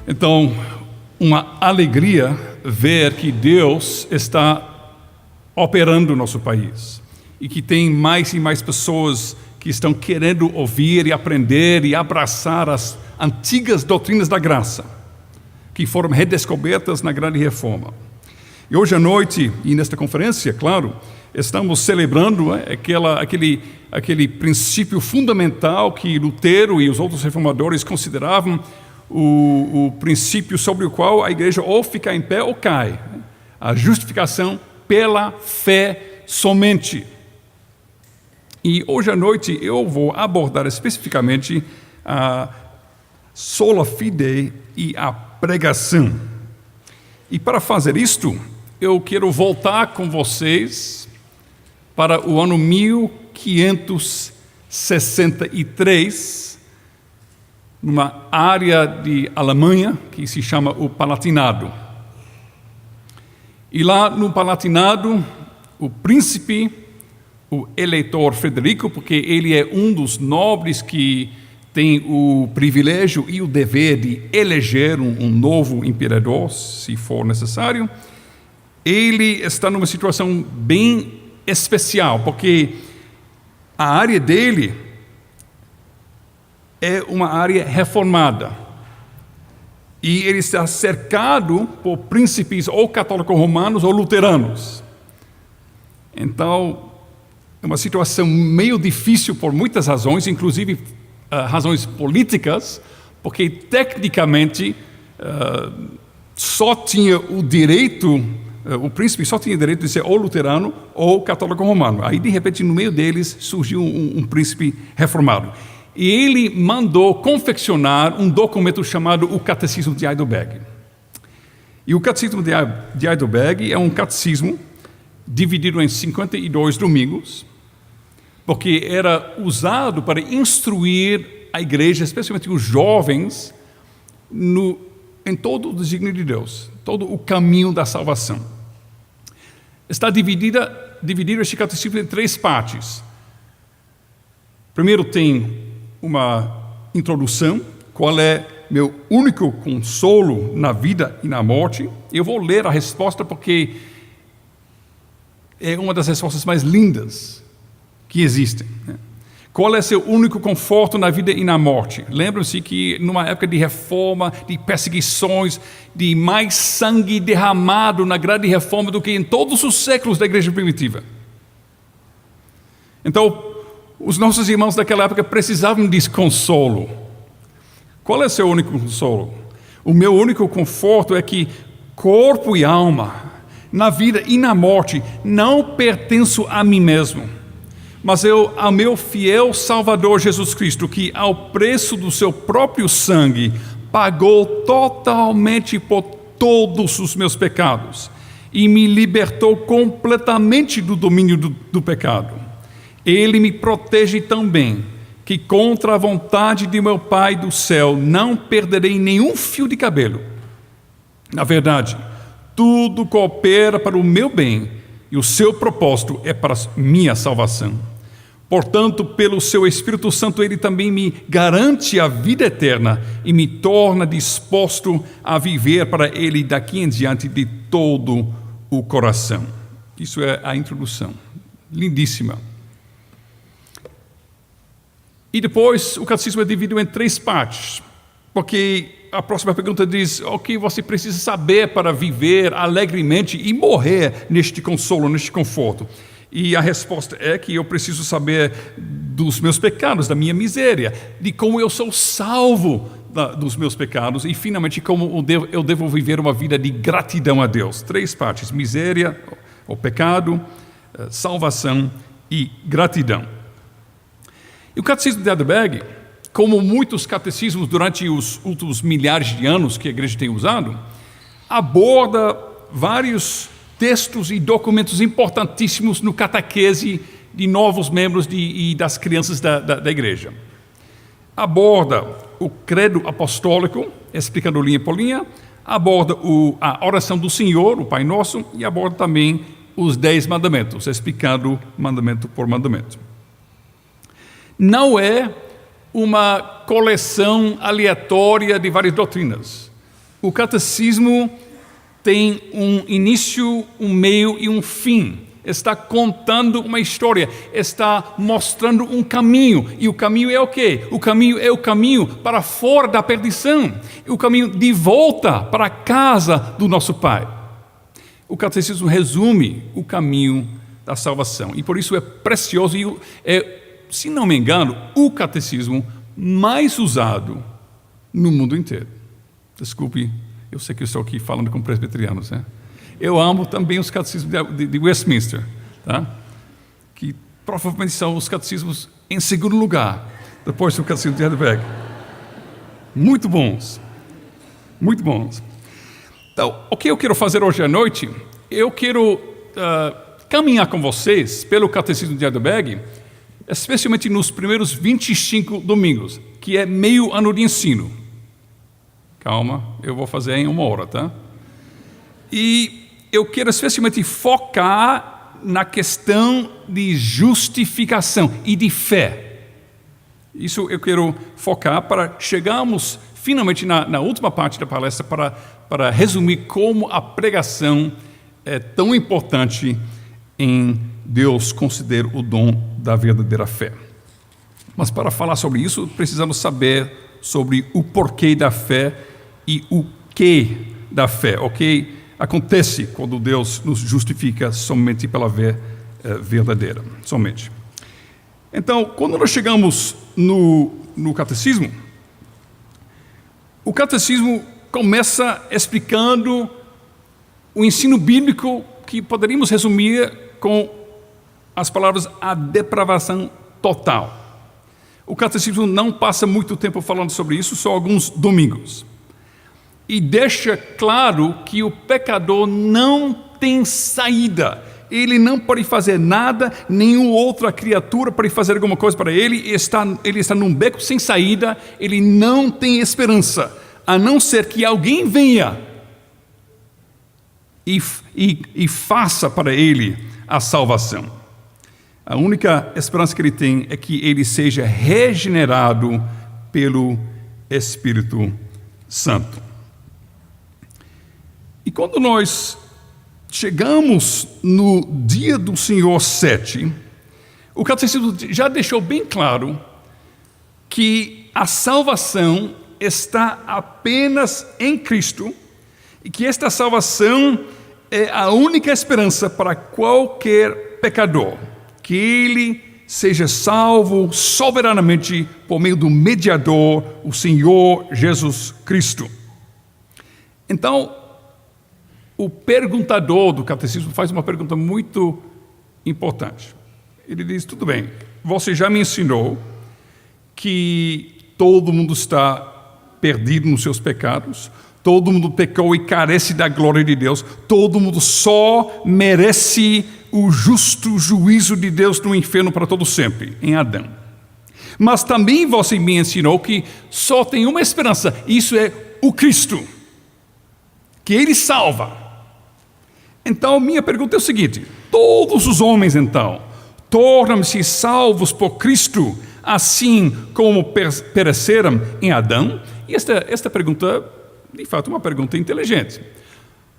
Então, uma alegria ver que Deus está operando no nosso país e que tem mais e mais pessoas que estão querendo ouvir e aprender e abraçar as antigas doutrinas da graça, que foram redescobertas na Grande Reforma. E hoje à noite, e nesta conferência, claro, estamos celebrando aquele princípio fundamental que Lutero e os outros reformadores consideravam o princípio sobre o qual a igreja ou fica em pé ou cai. A justificação pela fé somente. E hoje à noite eu vou abordar especificamente a sola fide e a pregação. E para fazer isto, eu quero voltar com vocês para o ano 1563, numa área de Alemanha que se chama o Palatinado. E lá no Palatinado, o príncipe, o eleitor Frederico, porque ele é um dos nobres que tem o privilégio e o dever de eleger um novo imperador, se for necessário, ele está numa situação bem especial, porque a área dele é uma área reformada. E ele está cercado por príncipes ou católicos romanos ou luteranos. Então, é uma situação meio difícil por muitas razões, inclusive razões políticas, porque tecnicamente só tinha o direito, o príncipe só tinha o direito de ser ou luterano ou católico romano. Aí, de repente, no meio deles surgiu um príncipe reformado. E ele mandou confeccionar um documento chamado o Catecismo de Heidelberg. E o Catecismo de Heidelberg é um catecismo dividido em 52 domingos, porque era usado para instruir a igreja, especialmente os jovens, em todo o desígnio de Deus, todo o caminho da salvação. Está dividido este catecismo em 3 partes. Primeiro tem uma introdução, qual é meu único consolo na vida e na morte. Eu vou ler a resposta porque é uma das respostas mais lindas que existem. Qual é seu único conforto na vida e na morte? Lembram-se que numa época de reforma, de perseguições, de mais sangue derramado na grande reforma do que em todos os séculos da igreja primitiva. Então, os nossos irmãos daquela época precisavam de consolo. Qual é seu único consolo? O meu único conforto é que corpo e alma, na vida e na morte, não pertenço a mim mesmo, mas ao meu fiel Salvador Jesus Cristo, que ao preço do seu próprio sangue pagou totalmente por todos os meus pecados e me libertou completamente do domínio do pecado. Ele me protege tão bem que contra a vontade de meu Pai do céu não perderei nenhum fio de cabelo. Na verdade, tudo coopera para o meu bem e o seu propósito é para a minha salvação. Portanto, pelo seu Espírito Santo, ele também me garante a vida eterna e me torna disposto a viver para ele daqui em diante de todo o coração. Isso é a introdução. Lindíssima. E depois o catecismo é dividido em 3 partes, porque a próxima pergunta diz: o que você precisa saber para viver alegremente e morrer neste consolo, neste conforto? E a resposta é que eu preciso saber dos meus pecados, da minha miséria, de como eu sou salvo dos meus pecados e, finalmente, como eu devo viver uma vida de gratidão a Deus. 3 partes: miséria, o pecado, salvação e gratidão. E o Catecismo de Heidelberg, como muitos catecismos durante os últimos milhares de anos que a igreja tem usado, aborda vários textos e documentos importantíssimos no catequese de novos membros e das crianças da igreja. Aborda o credo apostólico, explicando linha por linha, aborda a oração do Senhor, o Pai Nosso, e aborda também os 10 mandamentos, explicando mandamento por mandamento. Não é uma coleção aleatória de várias doutrinas. O catecismo tem um início, um meio e um fim. Está contando uma história, está mostrando um caminho. E o caminho é o quê? O caminho é o caminho para fora da perdição. O caminho de volta para a casa do nosso Pai. O catecismo resume o caminho da salvação. E por isso é precioso e se não me engano, o catecismo mais usado no mundo inteiro. Desculpe, eu sei que eu estou aqui falando com presbiterianos, né? Eu amo também os catecismos de Westminster, tá? Que provavelmente são os catecismos em segundo lugar, depois do catecismo de Heidelberg. Muito bons, muito bons. Então, o que eu quero fazer hoje à noite, eu quero caminhar com vocês pelo catecismo de Heidelberg, especialmente nos primeiros 25 domingos, que é meio ano de ensino. Calma, eu vou fazer em 1 hora, tá? E eu quero especialmente focar na questão de justificação e de fé. Isso eu quero focar para chegarmos finalmente na última parte da palestra para resumir como a pregação é tão importante em Deus conceder o dom da verdadeira fé. Mas para falar sobre isso, precisamos saber sobre o porquê da fé e o que da fé, ok? Acontece quando Deus nos justifica somente pela fé verdadeira, somente. Então, quando nós chegamos no catecismo, o catecismo começa explicando o ensino bíblico que poderíamos resumir com as palavras a depravação total. O catecismo não passa muito tempo falando sobre isso, só alguns domingos. E deixa claro que o pecador não tem saída. Ele não pode fazer nada, nenhuma outra criatura pode fazer alguma coisa para ele. Ele está num beco sem saída, ele não tem esperança, a não ser que alguém venha e faça para ele a salvação. A única esperança que ele tem é que ele seja regenerado pelo Espírito Santo. E quando nós chegamos no dia do Senhor 7, o catecismo já deixou bem claro que a salvação está apenas em Cristo e que esta salvação é a única esperança para qualquer pecador, que ele seja salvo soberanamente por meio do mediador, o Senhor Jesus Cristo. Então, o perguntador do catecismo faz uma pergunta muito importante. Ele diz, tudo bem, você já me ensinou que todo mundo está perdido nos seus pecados, todo mundo pecou e carece da glória de Deus, todo mundo só merece o justo juízo de Deus no inferno para todo sempre, em Adão. Mas também você me ensinou que só tem uma esperança, isso é o Cristo, que Ele salva. Então, minha pergunta é o seguinte, todos os homens, então, tornam-se salvos por Cristo, assim como pereceram em Adão? E esta pergunta, de fato, é uma pergunta inteligente.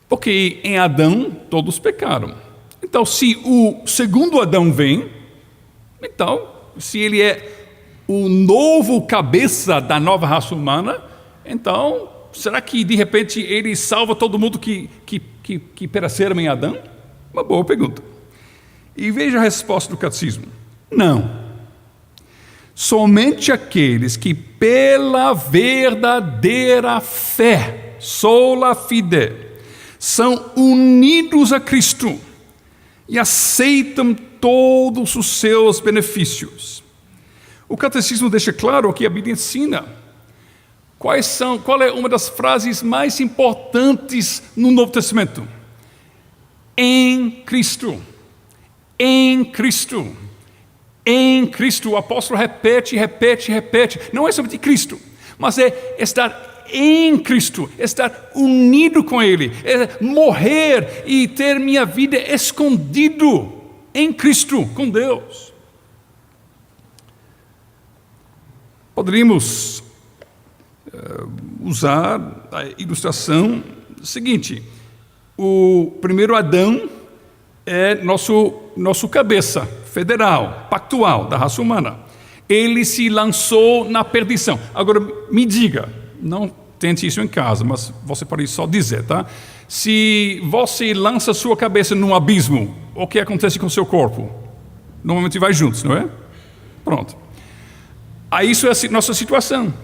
Porque em Adão todos pecaram. Então, se o segundo Adão vem, então, se ele é o novo cabeça da nova raça humana, então, será que de repente ele salva todo mundo que pereceram em Adão? Uma boa pergunta. E veja a resposta do catecismo. Não. Somente aqueles que pela verdadeira fé, sola fide, são unidos a Cristo e aceitam todos os seus benefícios. O catecismo deixa claro o que a Bíblia ensina. Qual é uma das frases mais importantes no Novo Testamento? Em Cristo. Em Cristo. Em Cristo. O apóstolo repete. Não é somente Cristo, mas é estar em Cristo, estar unido com Ele, é morrer e ter minha vida escondido em Cristo, com Deus. Poderíamos usar a ilustração seguinte. O primeiro Adão é nosso cabeça federal, pactual da raça humana. Ele se lançou na perdição. Agora, me diga, não tente isso em casa, mas você pode só dizer, tá? Se você lança sua cabeça num abismo, o que acontece com o seu corpo? Normalmente vai juntos, não é? Pronto. Aí isso é a nossa situação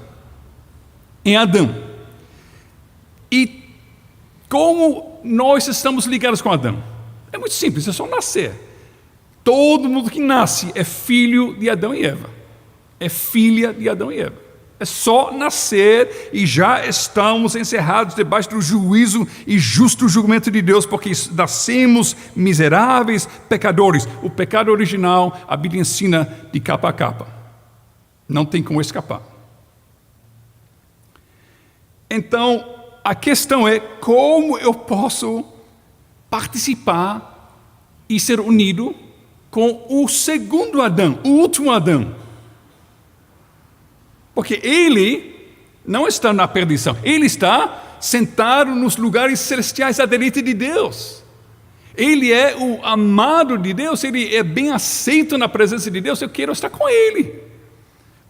em Adão. E como nós estamos ligados com Adão? É muito simples, é só nascer. Todo mundo que nasce é filho de Adão e Eva. É filha de Adão e Eva. É só nascer e já estamos encerrados debaixo do juízo e justo julgamento de Deus, porque nascemos miseráveis pecadores. O pecado original, a Bíblia ensina de capa a capa. Não tem como escapar. Então, a questão é como eu posso participar e ser unido com o segundo Adão, o último Adão. Porque ele não está na perdição, ele está sentado nos lugares celestiais à direita de Deus. Ele é o amado de Deus, ele é bem aceito na presença de Deus, eu quero estar com ele.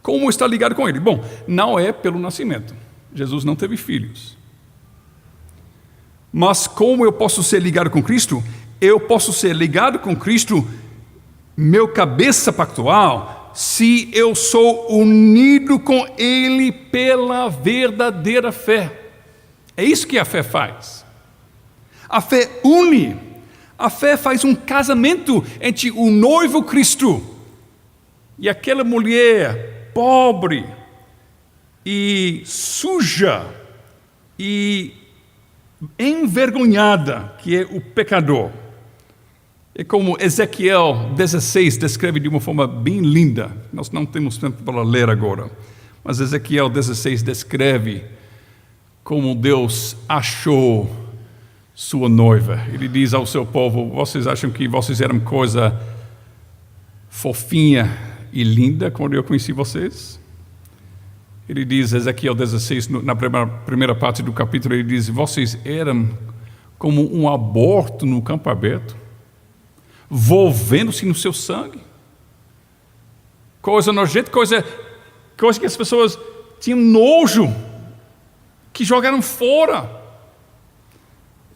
Como está ligado com ele? Bom, não é pelo nascimento. Jesus não teve filhos. Mas como eu posso ser ligado com Cristo? Eu posso ser ligado com Cristo, meu cabeça pactual, se eu sou unido com Ele pela verdadeira fé. É isso que a fé faz. A fé une. A fé faz um casamento entre o noivo Cristo e aquela mulher pobre e suja e envergonhada, que é o pecador. É como Ezequiel 16 descreve de uma forma bem linda. Nós não temos tempo para ler agora, mas Ezequiel 16 descreve como Deus achou sua noiva. Ele diz ao seu povo: vocês acham que vocês eram coisa fofinha e linda quando eu conheci vocês? Ele diz, Ezequiel 16, na primeira parte do capítulo, ele diz: vocês eram como um aborto no campo aberto, volvendo-se no seu sangue. Coisa nojenta, coisa que as pessoas tinham nojo, que jogaram fora.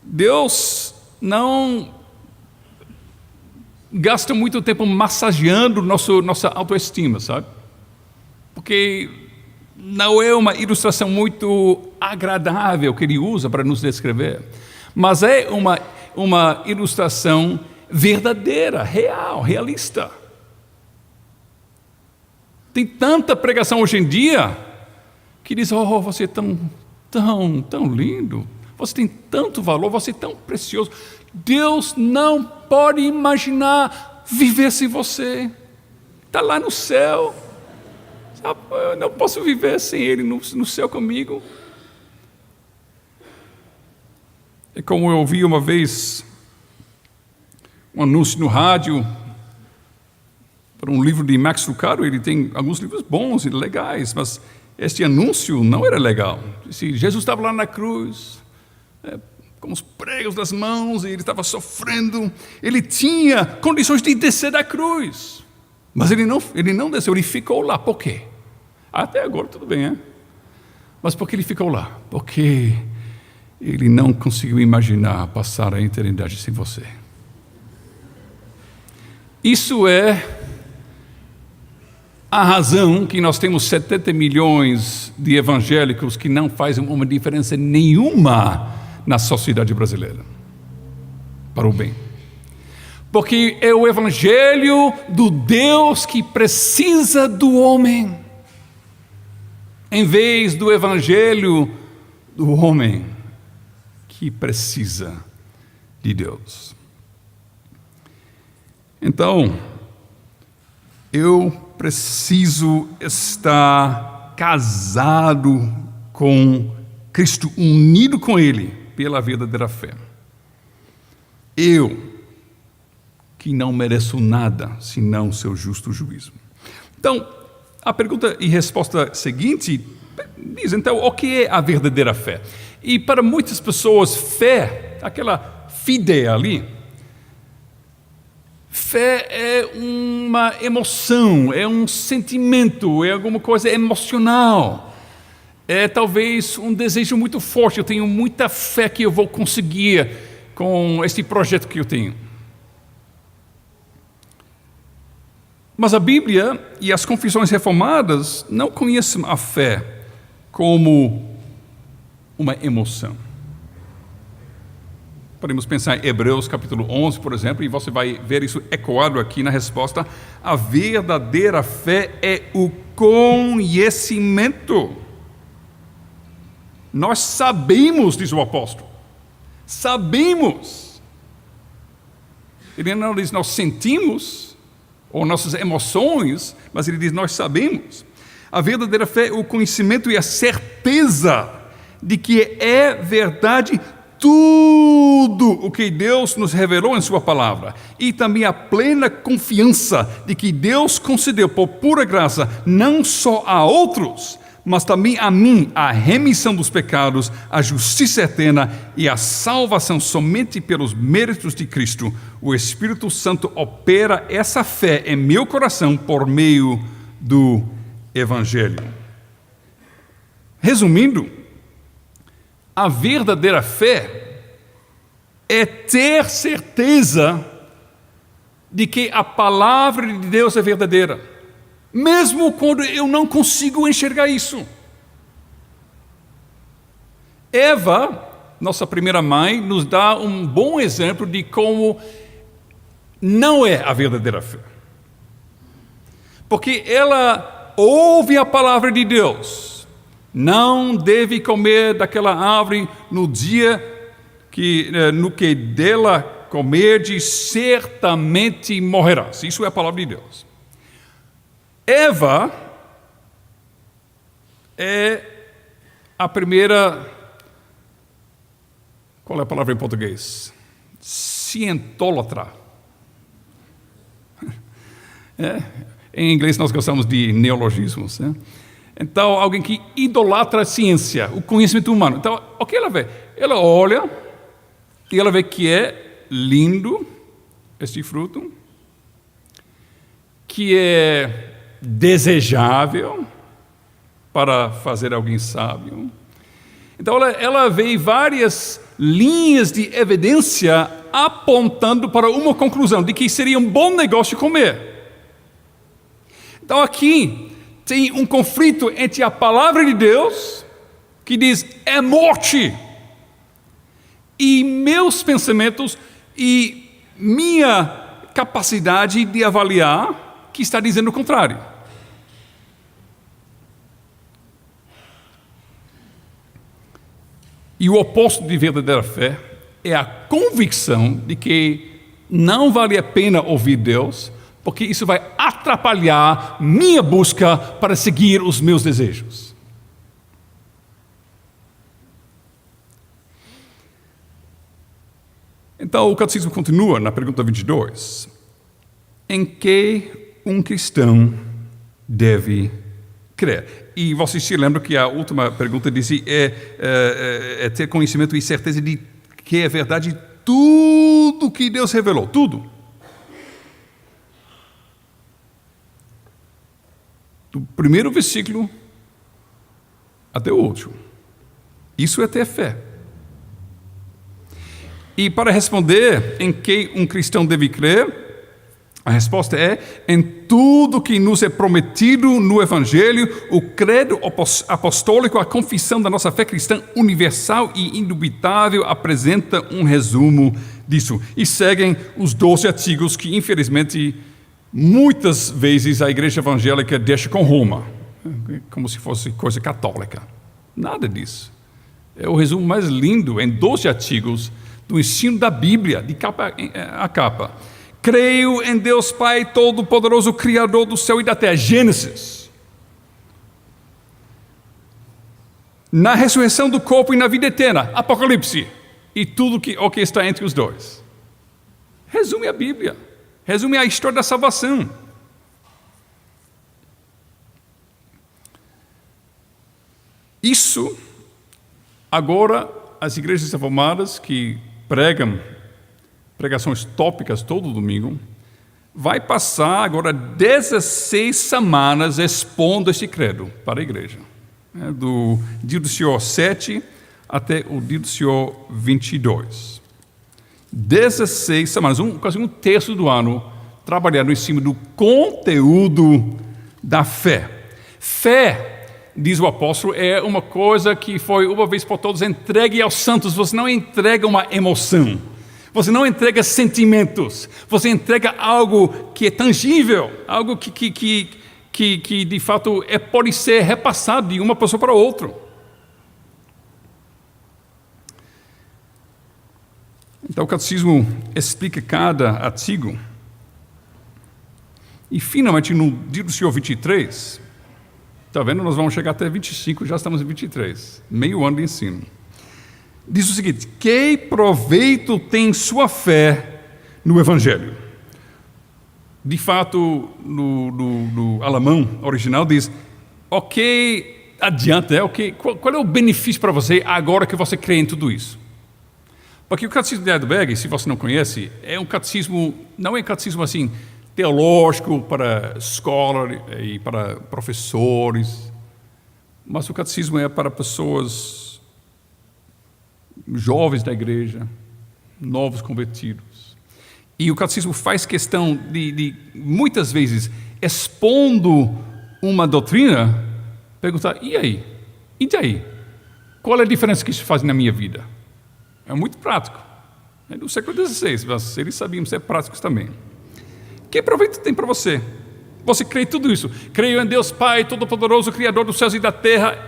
Deus não gasta muito tempo massageando nossa autoestima, sabe? Porque não é uma ilustração muito agradável que ele usa para nos descrever, mas é uma ilustração verdadeira, real, realista. Tem tanta pregação hoje em dia que diz: oh, você é tão lindo, você tem tanto valor, você é tão precioso. Deus não pode imaginar viver sem você. Está lá no céu. Eu não posso viver sem Ele no céu comigo. É como eu ouvi uma vez um anúncio no rádio para um livro de Max Lucado. Ele tem alguns livros bons e legais, mas este anúncio não era legal. Disse, Jesus estava lá na cruz, com os pregos das mãos, e ele estava sofrendo. Ele tinha condições de descer da cruz, mas ele não desceu, ele ficou lá. Por quê? Até agora tudo bem, hein? Mas por que ele ficou lá? Porque ele não conseguiu imaginar passar a eternidade sem você. Isso é a razão que nós temos 70 milhões de evangélicos que não fazem uma diferença nenhuma na sociedade brasileira, para o bem. Porque é o evangelho do Deus que precisa do homem, em vez do evangelho do homem que precisa de Deus. Então, eu preciso estar casado com Cristo, unido com Ele pela verdadeira fé. Eu, que não mereço nada senão seu justo juízo. Então, a pergunta e resposta seguinte diz, então, o que é a verdadeira fé? E para muitas pessoas, fé, aquela fide ali, fé é uma emoção, é um sentimento, é alguma coisa emocional. É talvez um desejo muito forte. Eu tenho muita fé que eu vou conseguir com este projeto que eu tenho. Mas a Bíblia e as confissões reformadas não conhecem a fé como uma emoção. Podemos pensar em Hebreus capítulo 11, por exemplo, e você vai ver isso ecoado aqui na resposta. A verdadeira fé é o conhecimento. Nós sabemos, diz o apóstolo. Sabemos. Ele não diz nós sentimos, ou nossas emoções, mas ele diz nós sabemos. A verdadeira fé é o conhecimento e a certeza de que é verdade tudo o que Deus nos revelou em sua palavra, e também a plena confiança de que Deus concedeu por pura graça não só a outros, mas também a mim a remissão dos pecados, a justiça eterna e a salvação somente pelos méritos de Cristo. O Espírito Santo opera essa fé em meu coração por meio do Evangelho. Resumindo, a verdadeira fé é ter certeza de que a palavra de Deus é verdadeira, mesmo quando eu não consigo enxergar isso. Eva, nossa primeira mãe, nos dá um bom exemplo de como não é a verdadeira fé. Porque ela ouve a palavra de Deus. Não deve comer daquela árvore no dia no que dela comerdes, certamente morrerás. Isso é a palavra de Deus. Eva é a primeira, qual é a palavra em português? Cientólatra. Em inglês nós gostamos de neologismos, né? Então, alguém que idolatra a ciência, o conhecimento humano. Então, o que ela vê? Ela olha e ela vê que é lindo este fruto, que é desejável para fazer alguém sábio. Então, ela vê várias linhas de evidência apontando para uma conclusão, de que seria um bom negócio comer. Então, aqui tem um conflito entre a palavra de Deus, que diz é morte, e meus pensamentos e minha capacidade de avaliar, que está dizendo o contrário. E o oposto de verdadeira fé é a convicção de que não vale a pena ouvir Deus, porque isso vai atrapalhar minha busca para seguir os meus desejos. Então, o catecismo continua na pergunta 22. Em que um cristão deve crer? E vocês se lembram que a última pergunta disse é ter conhecimento e certeza de que é verdade tudo que Deus revelou, tudo. Do primeiro versículo até o último. Isso é ter fé. E para responder em que um cristão deve crer, a resposta é em tudo que nos é prometido no Evangelho, o credo apostólico, a confissão da nossa fé cristã universal e indubitável apresenta um resumo disso. E seguem os 12 artigos que, infelizmente, muitas vezes a igreja evangélica deixa com Roma, como se fosse coisa católica. Nada disso. É o resumo mais lindo, em 12 artigos, do ensino da Bíblia, de capa a capa. Creio em Deus Pai Todo-Poderoso, Criador do céu e da terra. Gênesis. Na ressurreição do corpo e na vida eterna. Apocalipse. E tudo o que está entre os dois. Resume a Bíblia. Resume a história da salvação. Isso, agora, as igrejas reformadas que pregam pregações tópicas todo domingo, vai passar agora 16 semanas expondo este credo para a igreja. Do dia do Senhor 7 até o dia do Senhor 22. 16 semanas, quase um terço do ano, trabalhando em cima do conteúdo da fé. Fé, diz o apóstolo, é uma coisa que foi uma vez por todas entregue aos santos. Você não entrega uma emoção, você não entrega sentimentos, você entrega algo que é tangível, algo que de fato pode ser repassado de uma pessoa para outra. Então o catecismo explica cada artigo. E finalmente no dia do Senhor 23, está vendo? Nós vamos chegar até 25, já estamos em 23, meio ano de ensino. Diz o seguinte: que proveito tem sua fé no Evangelho? De fato, no alemão original diz, o que adianta, qual é o benefício para você agora que você crê em tudo isso? Porque o catecismo de Heidelberg, se você não conhece, é um catecismo, não é um catecismo assim, teológico para escola e para professores, mas o catecismo é para pessoas jovens da igreja, novos convertidos. E o catecismo faz questão de muitas vezes, expondo uma doutrina, perguntar, e aí? E daí? Qual é a diferença que isso faz na minha vida? É muito prático. É do século XVI, mas eles sabiam ser práticos também. Que proveito tem para você? Você crê em tudo isso? Creio em Deus Pai, Todo-Poderoso, Criador dos céus e da terra.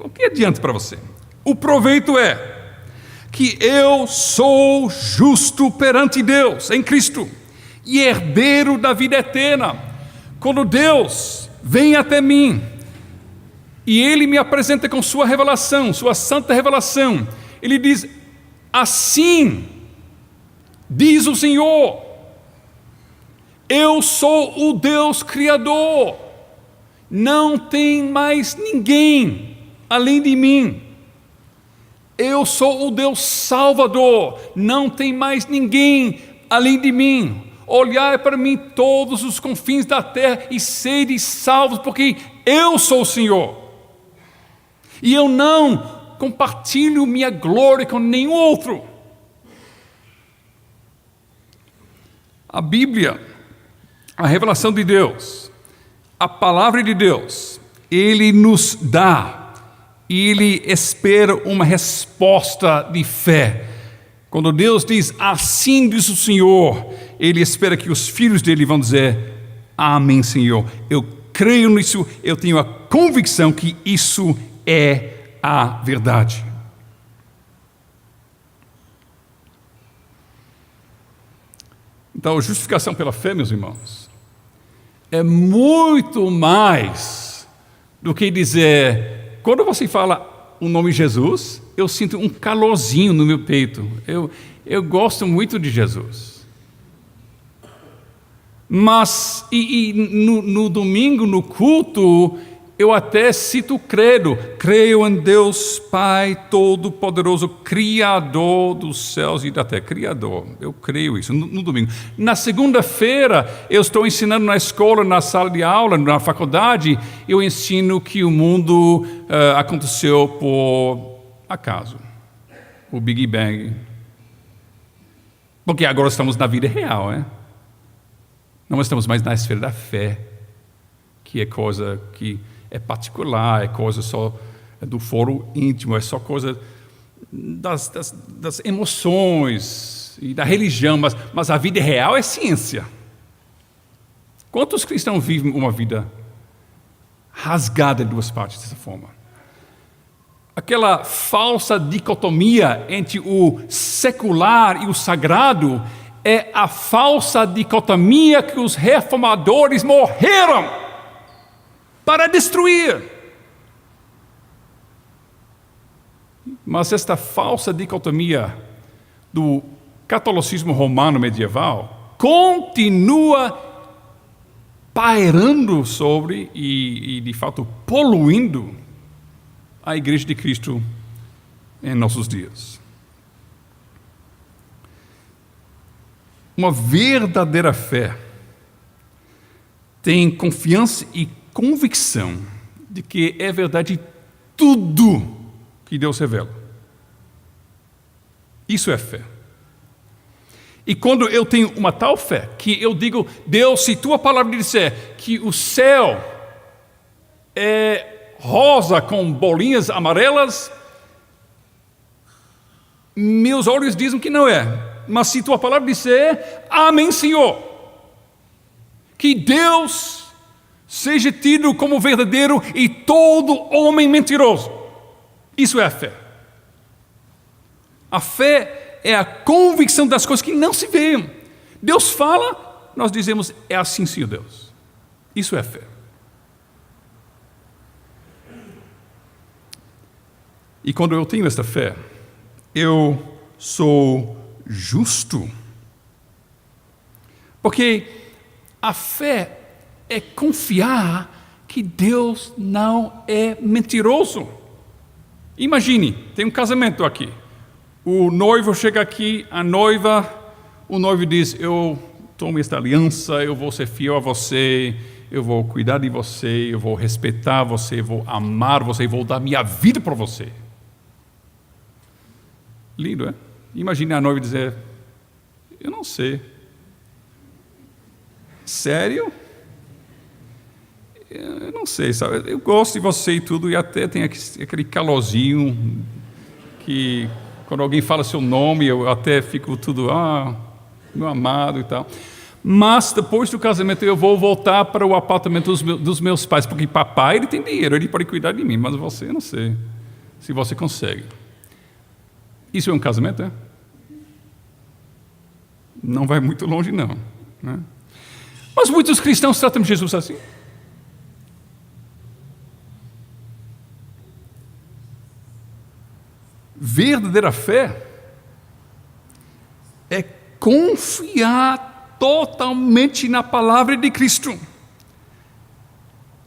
O que adianta para você? O proveito é que eu sou justo perante Deus, em Cristo, e herdeiro da vida eterna. Quando Deus vem até mim, e Ele me apresenta com sua revelação, sua santa revelação, Ele diz, assim, diz o Senhor, eu sou o Deus Criador, não tem mais ninguém além de mim. Eu sou o Deus Salvador, não tem mais ninguém além de mim. Olhai para mim todos os confins da terra e sede salvos, porque eu sou o Senhor. E eu não compartilho minha glória com nenhum outro. A Bíblia, a revelação de Deus, a palavra de Deus, Ele nos dá. E Ele espera uma resposta de fé. Quando Deus diz, assim diz o Senhor, Ele espera que os filhos dele vão dizer, amém, Senhor. Eu creio nisso, eu tenho a convicção que isso é a verdade. Então, a justificação pela fé, meus irmãos, é muito mais do que dizer... Quando você fala o nome Jesus, eu sinto um calorzinho no meu peito. Eu gosto muito de Jesus. Mas no domingo, no culto, eu até cito o credo. Creio em Deus Pai Todo-Poderoso, Criador dos céus e da terra. Criador, eu creio isso no domingo. Na segunda-feira, eu estou ensinando na escola, na sala de aula, na faculdade, eu ensino que o mundo aconteceu por acaso. O Big Bang. Porque agora estamos na vida real, né? Não estamos mais na esfera da fé, que é coisa que é particular, é coisa só do foro íntimo, é só coisa das emoções e da religião, mas a vida real é ciência. Quantos cristãos vivem uma vida rasgada em duas partes dessa forma? Aquela falsa dicotomia entre o secular e o sagrado é a falsa dicotomia que os reformadores morreram para destruir. Mas esta falsa dicotomia do catolicismo romano medieval continua pairando sobre e de fato poluindo a Igreja de Cristo em nossos dias. Uma verdadeira fé tem confiança e convicção de que é verdade tudo que Deus revela. Isso é fé. E quando eu tenho uma tal fé, que eu digo, Deus, se tua palavra disser que o céu é rosa com bolinhas amarelas, meus olhos dizem que não é. Mas se tua palavra disser, amém, Senhor. Que Deus seja tido como verdadeiro e todo homem mentiroso. Isso é a fé. A fé é a convicção das coisas que não se veem. Deus fala, nós dizemos, é assim, Senhor Deus. Isso é fé. E quando eu tenho esta fé, eu sou justo. Porque a fé é confiar que Deus não é mentiroso. Imagine, tem um casamento aqui. O noivo chega aqui, a noiva, o noivo diz, eu tomo esta aliança, eu vou ser fiel a você, eu vou cuidar de você, eu vou respeitar você, eu vou amar você, eu vou dar minha vida para você. Lindo, é? Imagine a noiva dizer, eu não sei. Sério? Eu não sei, sabe? Eu gosto de você e tudo, e até tem aquele calorzinho que quando alguém fala seu nome, eu até fico tudo, meu amado e tal. Mas depois do casamento eu vou voltar para o apartamento dos meus pais, porque papai ele tem dinheiro, ele pode cuidar de mim, mas você, eu não sei se você consegue. Isso é um casamento, é? Não vai muito longe, não, né? Mas muitos cristãos tratam Jesus assim. Verdadeira fé é confiar totalmente na palavra de Cristo.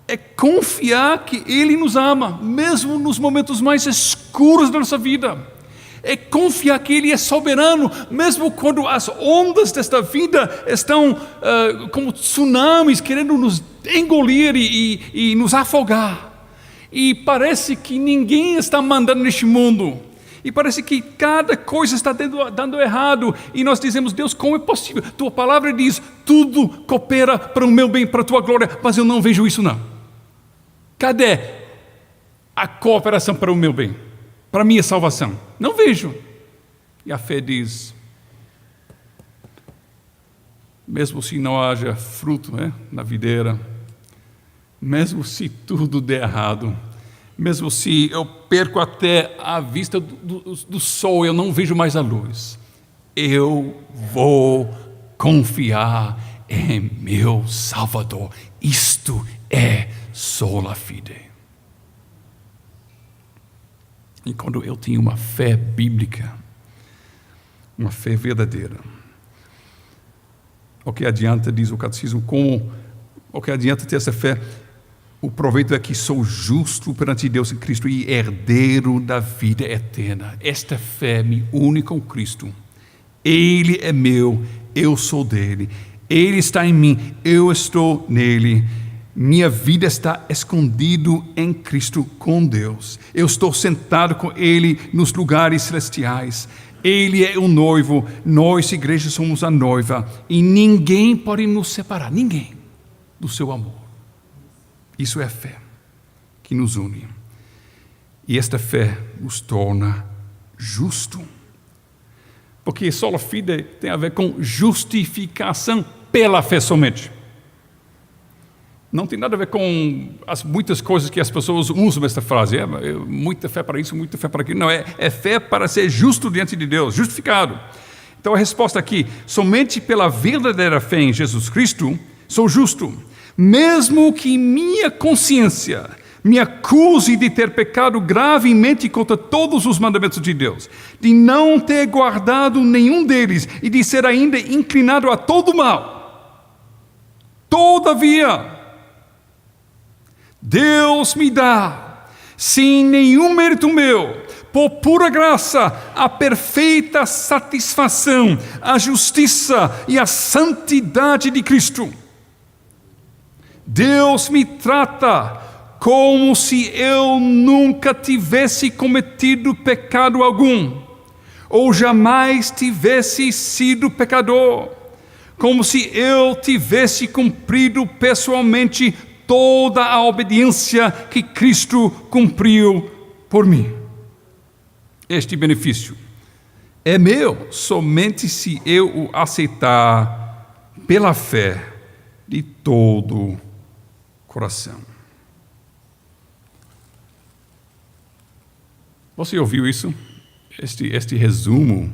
É confiar que Ele nos ama, mesmo nos momentos mais escuros da nossa vida. É confiar que Ele é soberano, mesmo quando as ondas desta vida estão como tsunamis querendo nos engolir e nos afogar. E parece que ninguém está mandando neste mundo. E parece que cada coisa está dando errado. E nós dizemos, Deus, como é possível? Tua palavra diz, tudo coopera para o meu bem, para a tua glória. Mas eu não vejo isso, não. Cadê a cooperação para o meu bem? Para a minha salvação? Não vejo. E a fé diz, mesmo se não haja fruto, né, na videira, mesmo se tudo der errado, mesmo se eu perco até a vista do sol, eu não vejo mais a luz, eu vou confiar em meu Salvador. Isto é sola fide. E quando eu tenho uma fé bíblica, uma fé verdadeira, o que adianta, diz o catecismo, o que adianta ter essa fé? O proveito é que sou justo perante Deus em Cristo e herdeiro da vida eterna. Esta fé me une com Cristo. Ele é meu, eu sou dele. Ele está em mim, eu estou nele. Minha vida está escondida em Cristo com Deus. Eu estou sentado com Ele nos lugares celestiais. Ele é o noivo, nós, igreja, somos a noiva. E ninguém pode nos separar, ninguém, do seu amor. Isso é a fé que nos une. E esta fé nos torna justo. Porque sola fide tem a ver com justificação pela fé somente. Não tem nada a ver com as muitas coisas que as pessoas usam esta frase. Muita fé para isso, muita fé para aquilo. Não, é fé para ser justo diante de Deus, justificado. Então a resposta aqui, somente pela verdadeira fé em Jesus Cristo, sou justo. Mesmo que minha consciência me acuse de ter pecado gravemente contra todos os mandamentos de Deus, de não ter guardado nenhum deles e de ser ainda inclinado a todo mal. Todavia, Deus me dá sem nenhum mérito meu, por pura graça, a perfeita satisfação, a justiça e a santidade de Cristo. Deus me trata como se eu nunca tivesse cometido pecado algum, ou jamais tivesse sido pecador, como se eu tivesse cumprido pessoalmente toda a obediência que Cristo cumpriu por mim. Este benefício é meu somente se eu o aceitar pela fé de todo o coração. Você ouviu isso? Este resumo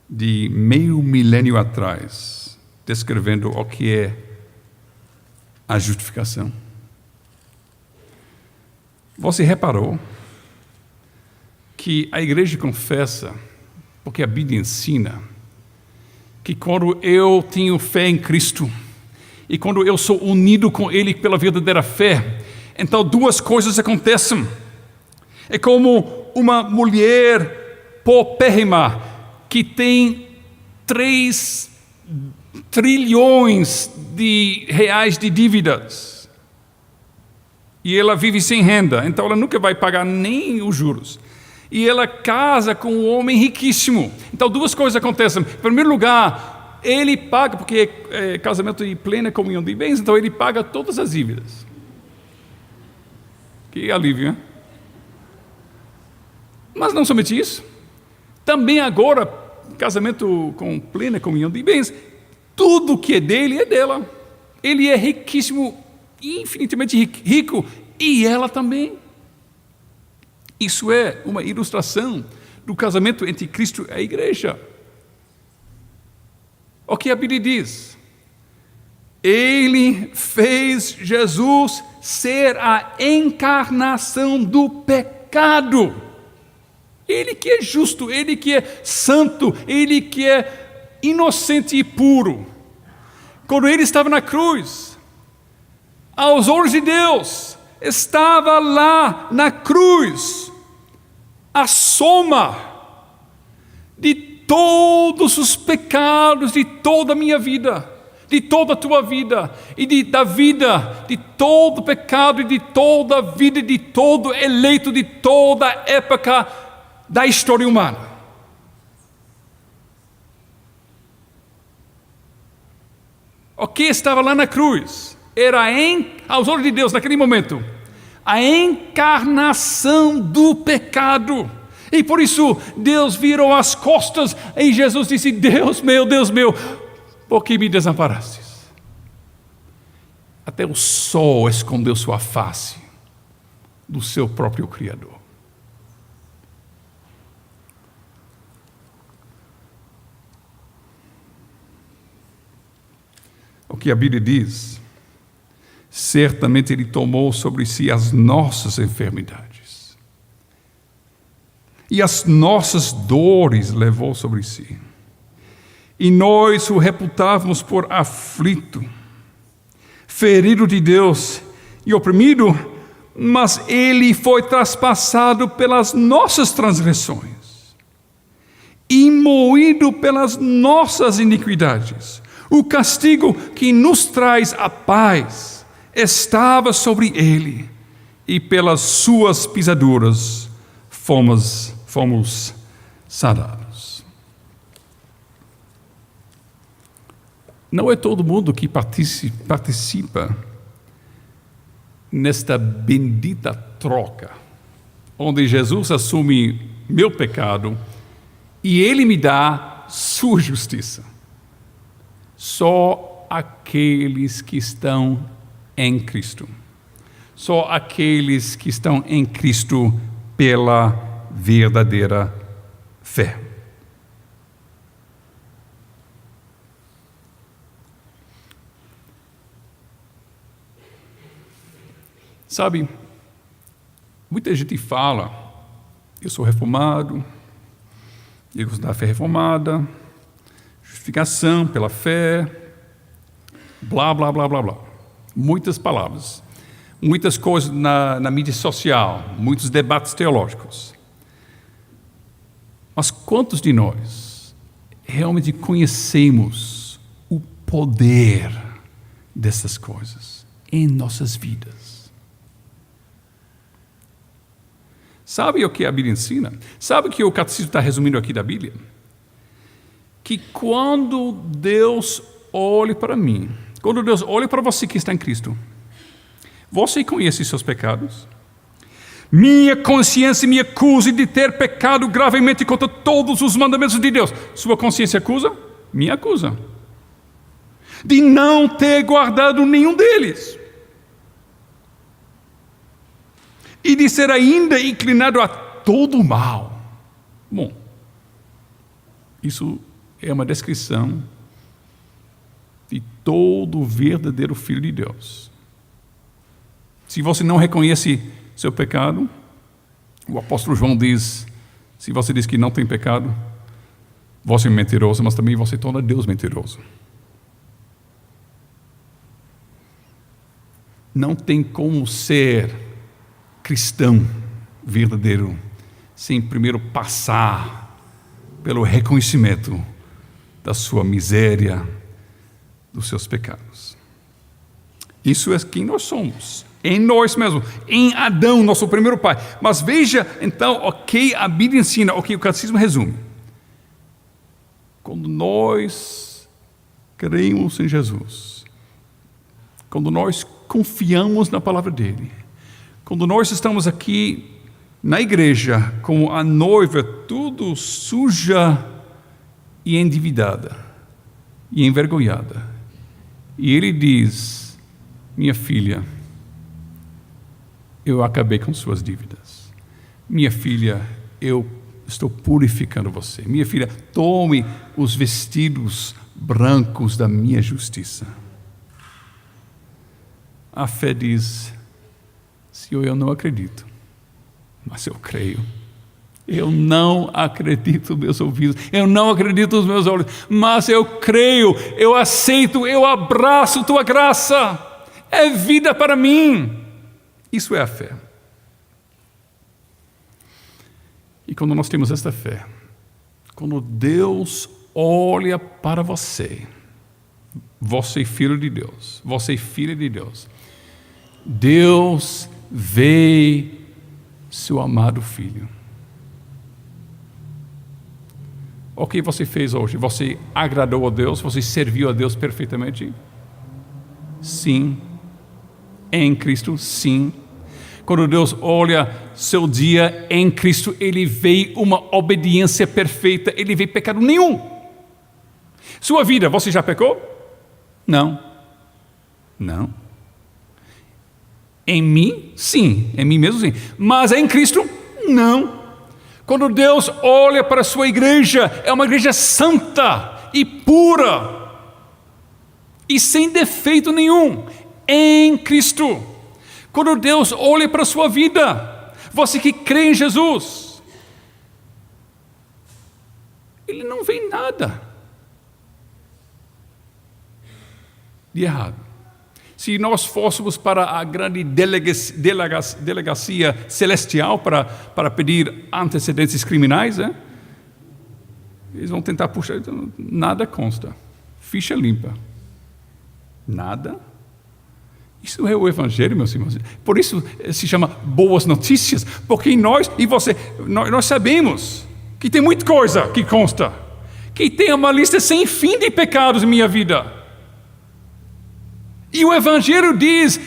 de meio milênio atrás, descrevendo o que é a justificação. Você reparou que a igreja confessa, porque a Bíblia ensina, que quando eu tenho fé em Cristo, e quando eu sou unido com Ele pela verdadeira fé, então duas coisas acontecem. É como uma mulher paupérrima que tem 3 trilhões de reais de dívidas. E ela vive sem renda, então ela nunca vai pagar nem os juros. E ela casa com um homem riquíssimo. Então duas coisas acontecem. Em primeiro lugar, ele paga, porque é casamento de plena comunhão de bens, então ele paga todas as dívidas. Que alívio, hein? Mas não somente isso. Também agora, casamento com plena comunhão de bens, tudo que é dele é dela. Ele é riquíssimo, infinitamente rico, e ela também. Isso é uma ilustração do casamento entre Cristo e a igreja. O que a Bíblia diz? Ele fez Jesus ser a encarnação do pecado. Ele que é justo, Ele que é santo, Ele que é inocente e puro. Quando Ele estava na cruz, aos olhos de Deus, estava lá na cruz a soma de todos os pecados de toda a minha vida, de toda a tua vida, e da vida de todo pecado, e de toda a vida, de todo eleito, de toda a época da história humana. O que estava lá na cruz era, aos olhos de Deus, naquele momento, a encarnação do pecado. E por isso Deus virou as costas e Jesus disse: Deus meu, por que me desamparastes? Até o sol escondeu sua face do seu próprio Criador. O que a Bíblia diz? Certamente Ele tomou sobre si as nossas enfermidades e as nossas dores levou sobre si. E nós o reputávamos por aflito, ferido de Deus e oprimido, mas Ele foi traspassado pelas nossas transgressões e moído pelas nossas iniquidades. O castigo que nos traz a paz estava sobre Ele, e pelas suas pisaduras fomos sarados. Não é todo mundo que participa nesta bendita troca, onde Jesus assume meu pecado e Ele me dá sua justiça. Só aqueles que estão em Cristo. Só aqueles que estão em Cristo pela verdadeira fé. Sabe, muita gente fala: eu sou reformado, eu gosto da fé reformada, justificação pela fé, blá, blá, blá, blá, blá. Muitas palavras. muitas coisas na mídia social, muitos debates teológicos. Mas quantos de nós realmente conhecemos o poder dessas coisas em nossas vidas? Sabe o que a Bíblia ensina? Sabe o que o catecismo está resumindo aqui da Bíblia? Que quando Deus olha para mim, quando Deus olha para você que está em Cristo, você conhece seus pecados? Minha consciência me acusa de ter pecado gravemente contra todos os mandamentos de Deus. Sua consciência acusa? Me acusa. De não ter guardado nenhum deles. E de ser ainda inclinado a todo o mal. Bom, isso é uma descrição de todo o verdadeiro Filho de Deus. Se você não reconhece seu pecado, o apóstolo João diz, se você diz que não tem pecado, você é mentiroso, mas também você torna Deus mentiroso. Não tem como ser cristão verdadeiro sem primeiro passar pelo reconhecimento da sua miséria, dos seus pecados. Isso é quem nós somos. Em nós mesmos, em Adão, nosso primeiro pai. Mas veja, então, o que a Bíblia ensina, o que o catecismo resume. Quando nós cremos em Jesus, quando nós confiamos na palavra dele, quando nós estamos aqui na igreja, como a noiva, tudo suja e endividada, e envergonhada, e ele diz, minha filha, eu acabei com suas dívidas. Minha filha, eu estou purificando você. Minha filha, tome os vestidos brancos da minha justiça. A fé diz, Senhor, eu não acredito, mas eu creio. Eu não acredito nos meus ouvidos, eu não acredito nos meus olhos, mas eu creio, eu aceito, eu abraço tua graça. É vida para mim. Isso é a fé. E quando nós temos esta fé, quando Deus olha para você, você filho de Deus, você filha de Deus, Deus vê seu amado filho. O que você fez hoje? Você agradou a Deus? Você serviu a Deus perfeitamente? Sim. Em Cristo, sim. Quando Deus olha seu dia em Cristo, Ele vê uma obediência perfeita, Ele vê pecado nenhum. Sua vida, você já pecou? Não. Não. Em mim, sim. Em mim mesmo, sim. Mas em Cristo, não. Quando Deus olha para a sua igreja, é uma igreja santa e pura e sem defeito nenhum. Em Cristo. Quando Deus olha para a sua vida, você que crê em Jesus, Ele não vê nada de errado. Se nós fôssemos para a grande delegacia celestial para pedir antecedentes criminais, eles vão tentar puxar, nada consta, ficha limpa, nada. Isso é o Evangelho, meus irmãos. Por isso se chama boas notícias, porque nós e você, nós sabemos que tem muita coisa que consta, que tem uma lista sem fim de pecados em minha vida. E o Evangelho diz,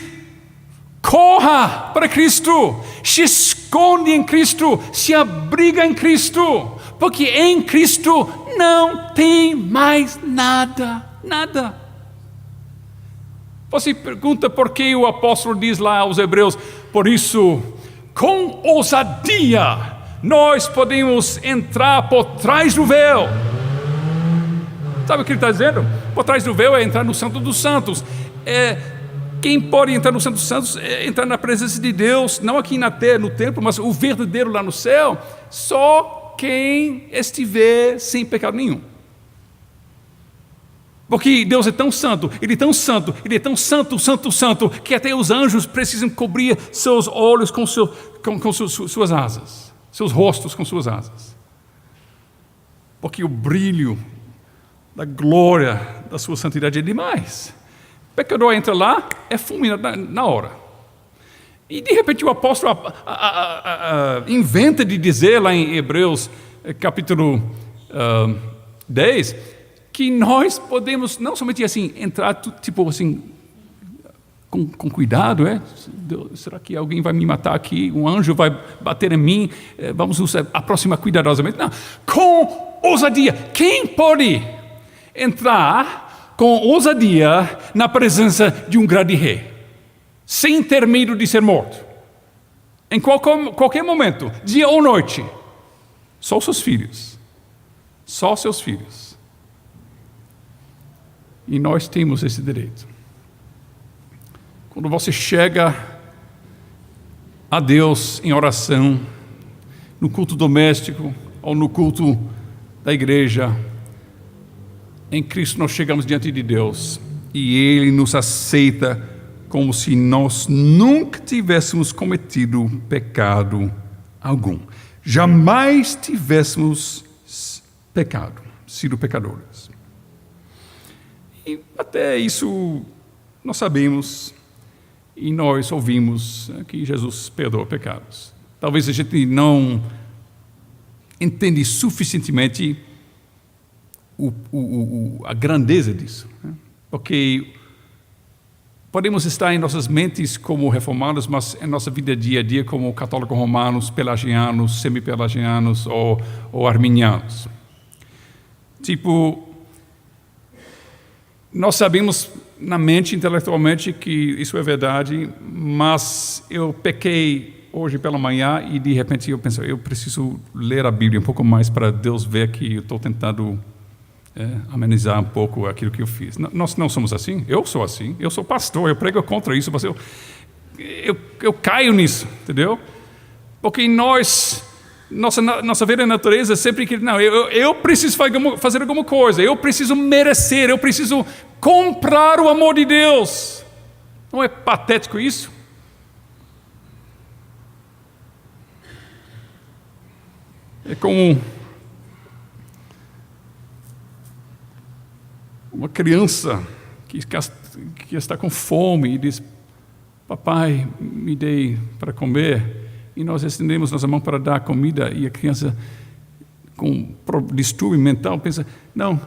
corra para Cristo, se esconde em Cristo, se abriga em Cristo, porque em Cristo não tem mais nada, nada. Você pergunta por que o apóstolo diz lá aos Hebreus, por isso, com ousadia, nós podemos entrar por trás do véu. Sabe o que ele está dizendo? Por trás do véu é entrar no Santo dos Santos. Quem pode entrar no Santo dos Santos é entrar na presença de Deus, não aqui na terra, no templo, mas o verdadeiro lá no céu, só quem estiver sem pecado nenhum. Porque Deus é tão santo, Ele é tão santo, Ele é tão santo, santo, santo, que até os anjos precisam cobrir seus olhos com suas asas, seus rostos com suas asas. Porque o brilho da glória da sua santidade é demais. O pecador entra lá, é fulminado na hora. E de repente o apóstolo inventa de dizer lá em Hebreus capítulo 10, que nós podemos não somente assim entrar tipo assim com cuidado, será que alguém vai me matar aqui? Um anjo vai bater em mim? Vamos nos aproximar cuidadosamente? Não, com ousadia. Quem pode entrar com ousadia na presença de um grande rei, sem ter medo de ser morto? Em qualquer momento, dia ou noite, só os seus filhos. Só seus filhos. E nós temos esse direito. Quando você chega a Deus em oração, no culto doméstico ou no culto da igreja, em Cristo nós chegamos diante de Deus e Ele nos aceita como se nós nunca tivéssemos cometido pecado algum. Jamais tivéssemos pecado, sido pecadores. E até isso nós sabemos e nós ouvimos que Jesus perdoa pecados. Talvez a gente não entende suficientemente a grandeza disso, porque podemos estar em nossas mentes como reformados, mas em nossa vida dia a dia como católicos romanos, pelagianos, semi-pelagianos ou arminianos. Tipo, nós sabemos na mente, intelectualmente, que isso é verdade, mas eu pequei hoje pela manhã e de repente eu penso, eu preciso ler a Bíblia um pouco mais para Deus ver que eu estou tentando amenizar um pouco aquilo que eu fiz. Nós não somos assim, eu sou assim, eu sou pastor, eu prego contra isso, mas eu caio nisso, entendeu? Porque nossa velha natureza é sempre que, não, eu preciso fazer alguma coisa, eu preciso merecer, eu preciso comprar o amor de Deus. Não é patético isso? É como uma criança que está com fome e diz, papai, me dê para comer. E nós estendemos nossa mão para dar comida e a criança com distúrbio mental pensa, não,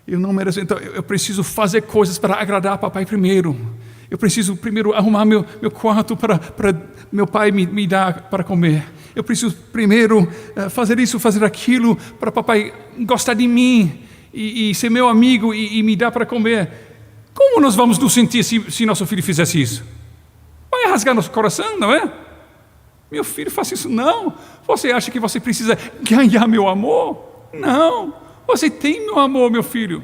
eu não mereço, então eu preciso fazer coisas para agradar papai primeiro. Eu preciso primeiro arrumar meu quarto para meu pai me dar para comer. Eu preciso primeiro fazer isso, fazer aquilo para papai gostar de mim e ser meu amigo e me dar para comer. Como nós vamos nos sentir se nosso filho fizesse isso? Vai rasgar nosso coração, não é? Meu filho, faça isso. Não. Você acha que você precisa ganhar meu amor? Não. Você tem meu amor, meu filho.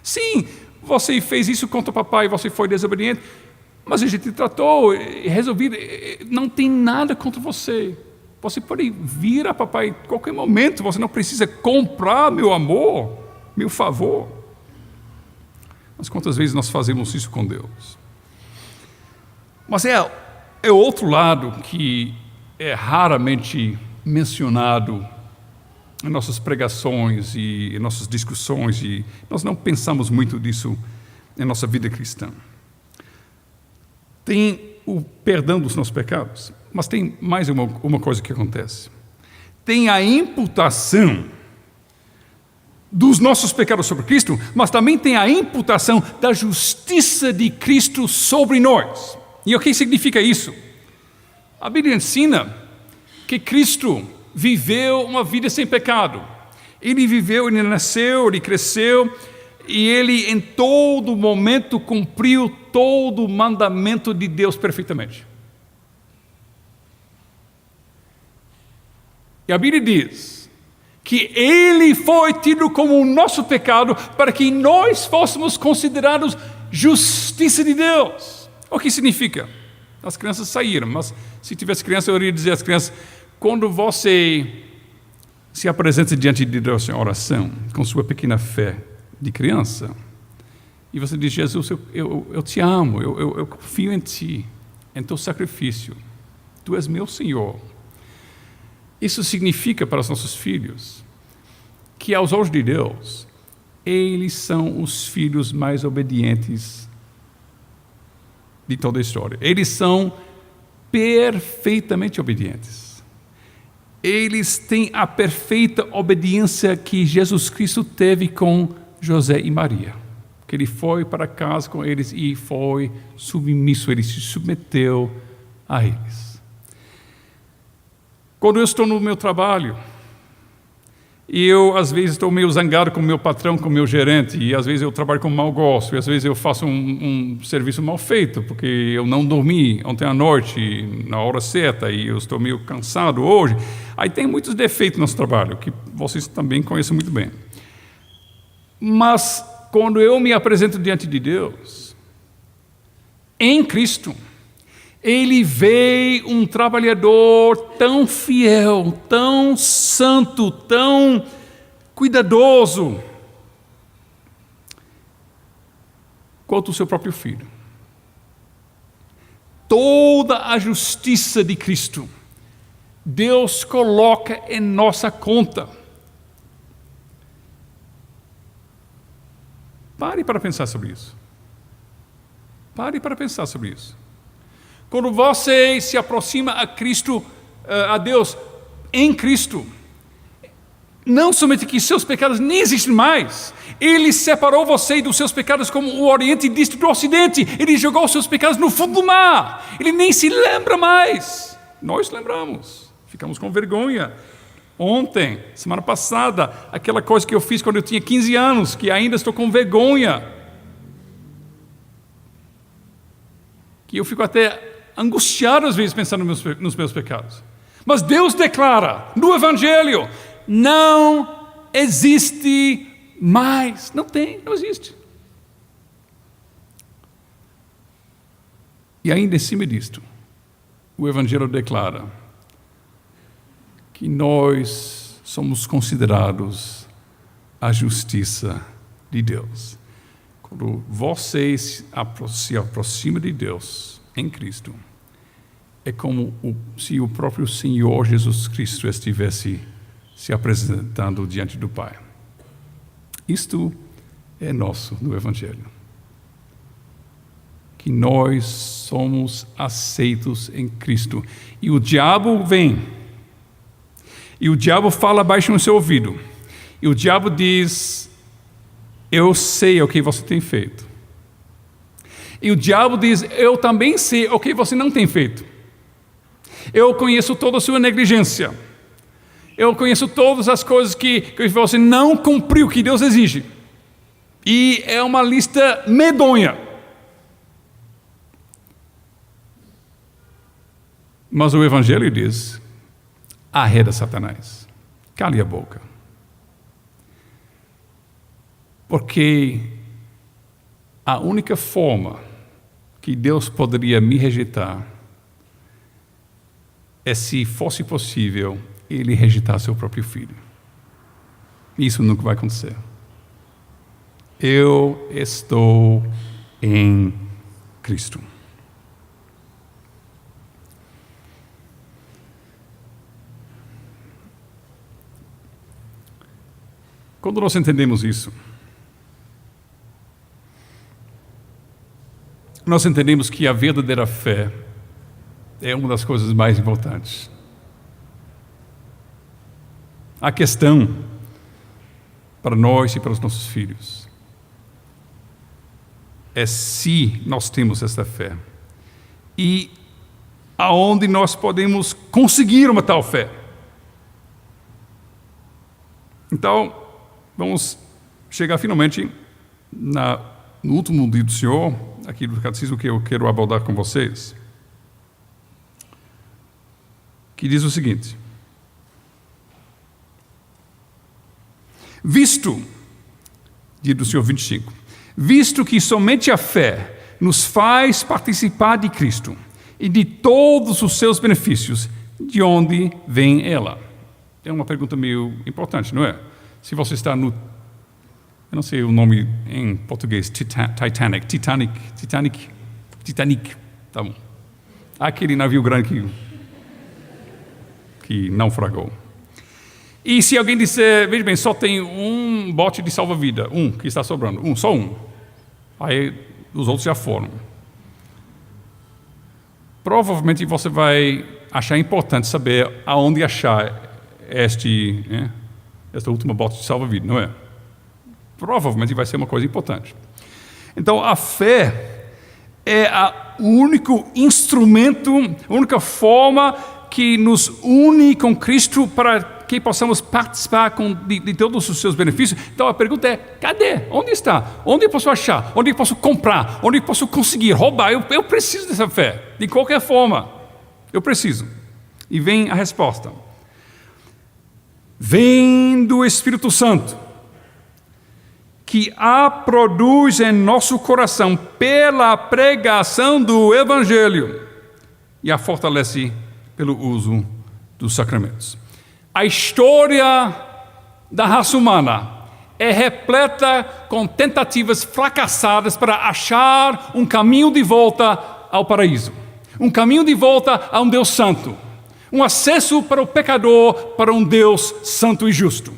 Sim, você fez isso contra o papai, você foi desobediente, mas a gente tratou e resolvido. Não tem nada contra você. Você pode vir a papai em qualquer momento. Você não precisa comprar meu amor, meu favor. Mas quantas vezes nós fazemos isso com Deus? Mas é outro lado que é raramente mencionado em nossas pregações e em nossas discussões, e nós não pensamos muito disso em nossa vida cristã. Tem o perdão dos nossos pecados, mas tem mais uma coisa que acontece. Tem a imputação dos nossos pecados sobre Cristo, mas também tem a imputação da justiça de Cristo sobre nós. E o que significa isso? A Bíblia ensina que Cristo viveu uma vida sem pecado. Ele viveu, ele nasceu, ele cresceu, e ele em todo momento cumpriu todo o mandamento de Deus perfeitamente. E a Bíblia diz que ele foi tido como o nosso pecado para que nós fôssemos considerados justiça de Deus. O que significa? As crianças saíram, mas se tivesse criança, eu iria dizer às crianças, quando você se apresenta diante de Deus em oração, com sua pequena fé de criança, E você diz: Jesus, eu te amo, eu confio em ti, em teu sacrifício. Tu és meu Senhor. Isso significa para os nossos filhos que, aos olhos de Deus, eles são os filhos mais obedientes de toda a história. Eles são perfeitamente obedientes. Eles têm a perfeita obediência que Jesus Cristo teve com José e Maria. Que ele foi para casa com eles e foi submisso, ele se submeteu a eles. Quando eu estou no meu trabalho, e eu às vezes estou meio zangado com o meu patrão, com o meu gerente, e às vezes eu trabalho com mau gosto, e às vezes eu faço um serviço mal feito, porque eu não dormi ontem à noite, na hora certa, e eu estou meio cansado hoje. Aí tem muitos defeitos no nosso trabalho, que vocês também conhecem muito bem. Mas quando eu me apresento diante de Deus, em Cristo, Ele vê um trabalhador tão fiel, tão santo, tão cuidadoso, quanto o seu próprio filho. Toda a justiça de Cristo, Deus coloca em nossa conta. Pare para pensar sobre isso. Pare para pensar sobre isso. Quando você se aproxima a Cristo, a Deus, em Cristo, não somente que seus pecados nem existem mais, Ele separou você dos seus pecados como o Oriente dista do Ocidente. Ele jogou os seus pecados no fundo do mar. Ele nem se lembra mais. Nós lembramos. Ficamos com vergonha. Ontem, semana passada, aquela coisa que eu fiz quando eu tinha 15 anos, que ainda estou com vergonha. Que eu fico até angustiado às vezes pensando nos meus pecados. Mas Deus declara no Evangelho: não existe mais. Não existe. E ainda em cima disto, o Evangelho declara que nós somos considerados a justiça de Deus. Quando você se aproxima de Deus em Cristo, é como se o próprio Senhor Jesus Cristo estivesse se apresentando diante do Pai. Isto é nosso no Evangelho. Que nós somos aceitos em Cristo. E o diabo vem. E o diabo fala baixo no seu ouvido. E o diabo diz: eu sei o que você tem feito. E o diabo diz: eu também sei o que você não tem feito. Eu conheço toda a sua negligência. Eu conheço todas as coisas que você não cumpriu, que Deus exige. E é uma lista medonha. Mas o Evangelho diz: arreda Satanás, cale a boca. Porque a única forma que Deus poderia me rejeitar é se fosse possível Ele rejeitar seu próprio filho. Isso nunca vai acontecer. Eu estou em Cristo. Quando nós entendemos isso, nós entendemos que a verdadeira fé é uma das coisas mais importantes. A questão para nós e para os nossos filhos é se nós temos essa fé e aonde nós podemos conseguir uma tal fé. Então, vamos chegar finalmente no último dia do Senhor, aqui do catecismo que eu quero abordar com vocês, que diz o seguinte: visto, dia do Senhor 25, visto que somente a fé nos faz participar de Cristo e de todos os seus benefícios, de onde vem ela? É uma pergunta meio importante, não é? Se você está no eu não sei o nome em português, Titanic, tá bom. Aquele navio grande que naufragou. E se alguém disser, veja bem, só tem um bote de salva-vida, que está sobrando, só um. Aí os outros já foram. Provavelmente você vai achar importante saber aonde achar esta última bote de salva-vida, não é? Provavelmente vai ser uma coisa importante. Então, a fé é o único instrumento, a única forma que nos une com Cristo para que possamos participar de todos os seus benefícios. Então, a pergunta é, cadê? Onde está? Onde eu posso achar? Onde eu posso comprar? Onde eu posso conseguir roubar? Eu preciso dessa fé, de qualquer forma. Eu preciso. E vem a resposta. Vem do Espírito Santo, que a produz em nosso coração pela pregação do Evangelho e a fortalece pelo uso dos sacramentos. A história da raça humana é repleta com tentativas fracassadas para achar um caminho de volta ao paraíso, um caminho de volta a um Deus santo, um acesso para o pecador, para um Deus santo e justo.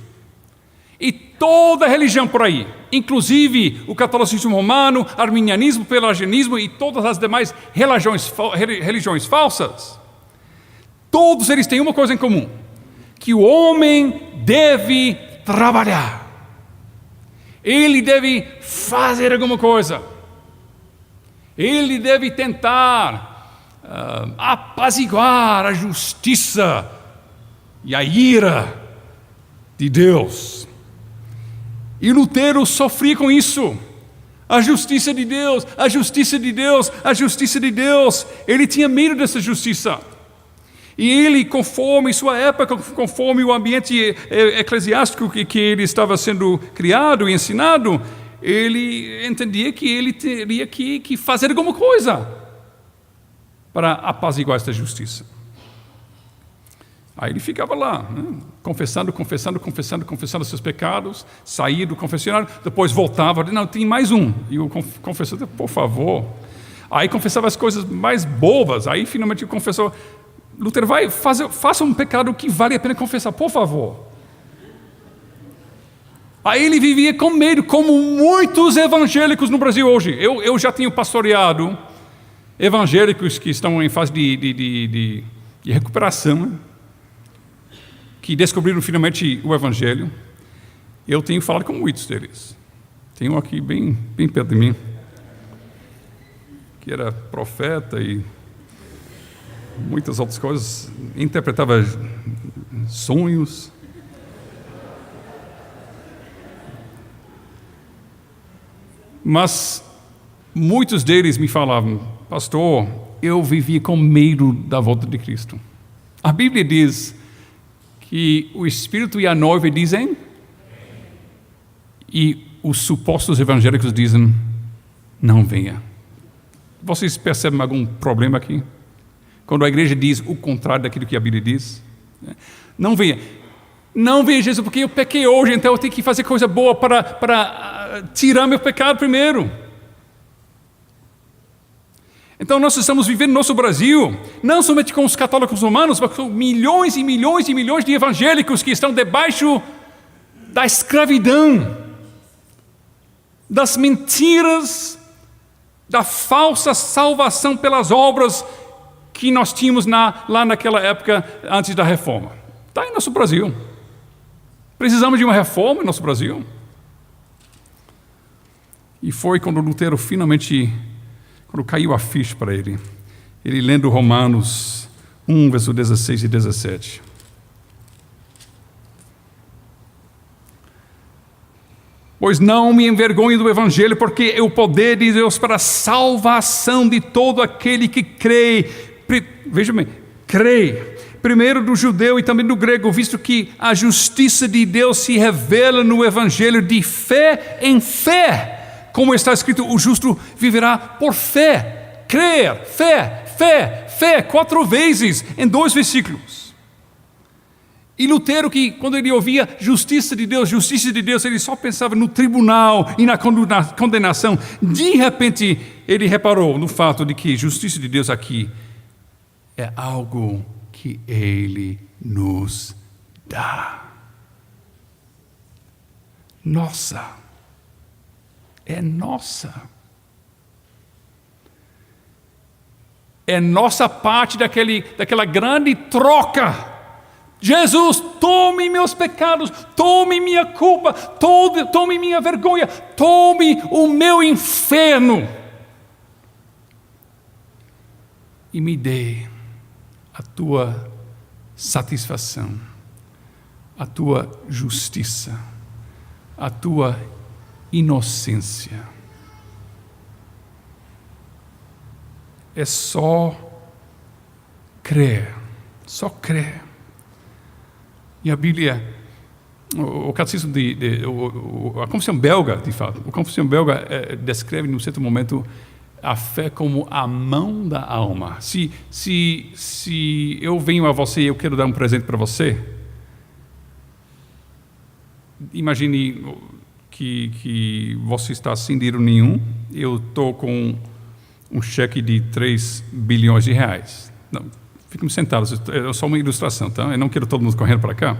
E toda religião por aí, inclusive o catolicismo romano, arminianismo, pelagianismo e todas as demais religiões falsas, todos eles têm uma coisa em comum: que o homem deve trabalhar. Ele deve fazer alguma coisa. Ele deve tentar apaziguar a justiça e a ira de Deus. E Lutero sofria com isso. A justiça de Deus, a justiça de Deus, a justiça de Deus. Ele tinha medo dessa justiça. E ele, conforme sua época, conforme o ambiente eclesiástico que ele estava sendo criado e ensinado, ele entendia que ele teria que fazer alguma coisa para apaziguar esta justiça. Aí ele ficava lá, confessando seus pecados, saía do confessionário, depois voltava, não, tem mais um. E o confessor, por favor. Aí confessava as coisas mais bobas. Aí finalmente o confessor, Lutero, faça um pecado que vale a pena confessar, por favor. Aí ele vivia com medo, como muitos evangélicos no Brasil hoje. Eu já tenho pastoreado evangélicos que estão em fase de recuperação, que descobriram finalmente o Evangelho. Eu tenho falado com muitos deles. Tem um aqui bem perto de mim, que era profeta e muitas outras coisas, interpretava sonhos. Mas muitos deles me falavam: pastor, eu vivia com medo da volta de Cristo. A Bíblia diz que o Espírito e a noiva dizem, e os supostos evangélicos dizem, não venha. Vocês percebem algum problema aqui? Quando a igreja diz o contrário daquilo que a Bíblia diz? Não venha. Não venha, Jesus, porque eu pequei hoje, então eu tenho que fazer coisa boa para tirar meu pecado primeiro. Então nós estamos vivendo no nosso Brasil, não somente com os católicos romanos, mas com milhões e milhões e milhões de evangélicos que estão debaixo da escravidão, das mentiras, da falsa salvação pelas obras que nós tínhamos lá naquela época antes da reforma. Está em nosso Brasil. Precisamos de uma reforma em nosso Brasil. E foi quando Lutero finalmente, quando caiu a ficha para ele lendo Romanos 1, verso 16 e 17. Pois não me envergonho do Evangelho, porque é o poder de Deus para a salvação de todo aquele que crê. Veja bem, crê. Primeiro do judeu e também do grego, visto que a justiça de Deus se revela no Evangelho de fé em fé. Como está escrito, o justo viverá por fé. Crer, fé, fé, fé, 4 vezes em 2 versículos. E Lutero, que quando ele ouvia justiça de Deus, ele só pensava no tribunal e na condenação. De repente, ele reparou no fato de que justiça de Deus aqui é algo que Ele nos dá. Nossa. É nossa. É nossa parte daquela grande troca. Jesus, tome meus pecados, tome minha culpa, tome minha vergonha, tome o meu inferno. E me dê a tua satisfação, a tua justiça, a tua inocência. É só crer, só crer. E a Bíblia, o catecismo a Confissão Belga, de fato, a Confissão Belga descreve, num certo momento, a fé como a mão da alma. Se eu venho a você e eu quero dar um presente para você, imagine que você está sem dinheiro nenhum, eu estou com um cheque de 3 bilhões de reais. Não, fiquem sentados, é só uma ilustração, tá? Eu não quero todo mundo correndo para cá.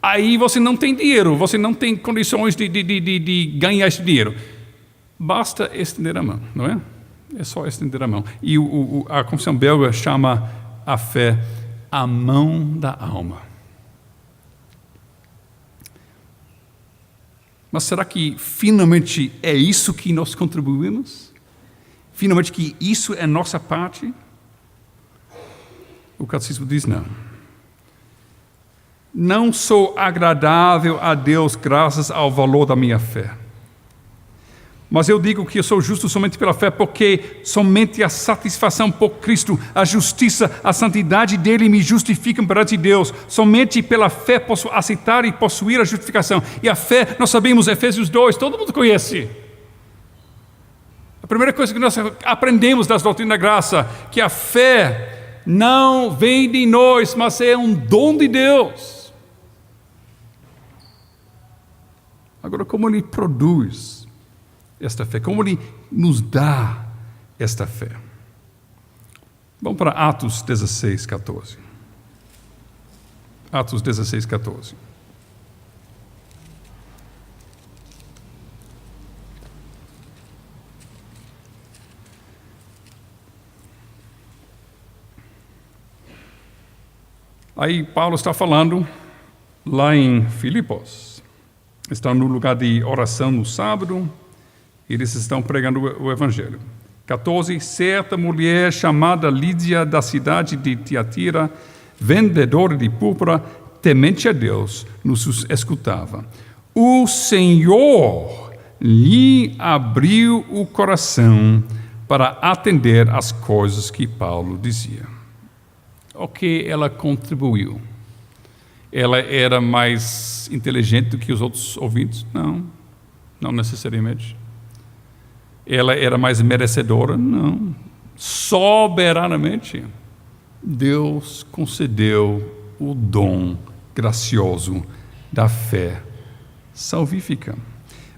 Aí você não tem dinheiro, você não tem condições de ganhar esse dinheiro. Basta estender a mão, não é? É só estender a mão. E a Confissão Belga chama a fé a mão da alma. Mas será que finalmente é isso que nós contribuímos? Finalmente que isso é nossa parte? O catecismo diz não. Não sou agradável a Deus graças ao valor da minha fé. Mas eu digo que eu sou justo somente pela fé, porque somente a satisfação por Cristo, a justiça, a santidade dele me justificam perante Deus. Somente pela fé posso aceitar e possuir a justificação. E a fé, nós sabemos, Efésios 2, todo mundo conhece. A primeira coisa que nós aprendemos das doutrinas da graça, que a fé não vem de nós, mas é um dom de Deus. Agora, como ele produz esta fé? Como Ele nos dá esta fé? Vamos para Atos 16, 14. Atos 16, 14. Aí Paulo está falando lá em Filipos. Está no lugar de oração no sábado. Eles estão pregando o Evangelho. 14. Certa mulher chamada Lídia, da cidade de Tiatira, vendedora de púrpura, temente a Deus, nos escutava. O Senhor lhe abriu o coração para atender às coisas que Paulo dizia. O que ela contribuiu? Ela era mais inteligente do que os outros ouvintes? Não necessariamente. Ela era mais merecedora? Não. Soberanamente, Deus concedeu o dom gracioso da fé salvífica.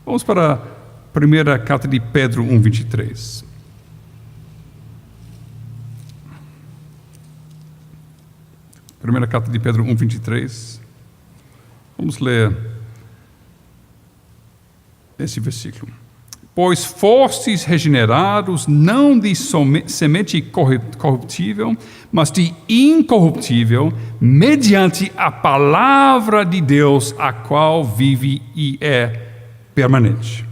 Vamos para a primeira carta de Pedro 1:23. Primeira carta de Pedro 1:23. Vamos ler esse versículo. Pois fostes regenerados não de semente corruptível, mas de incorruptível, mediante a palavra de Deus, a qual vive e é permanente.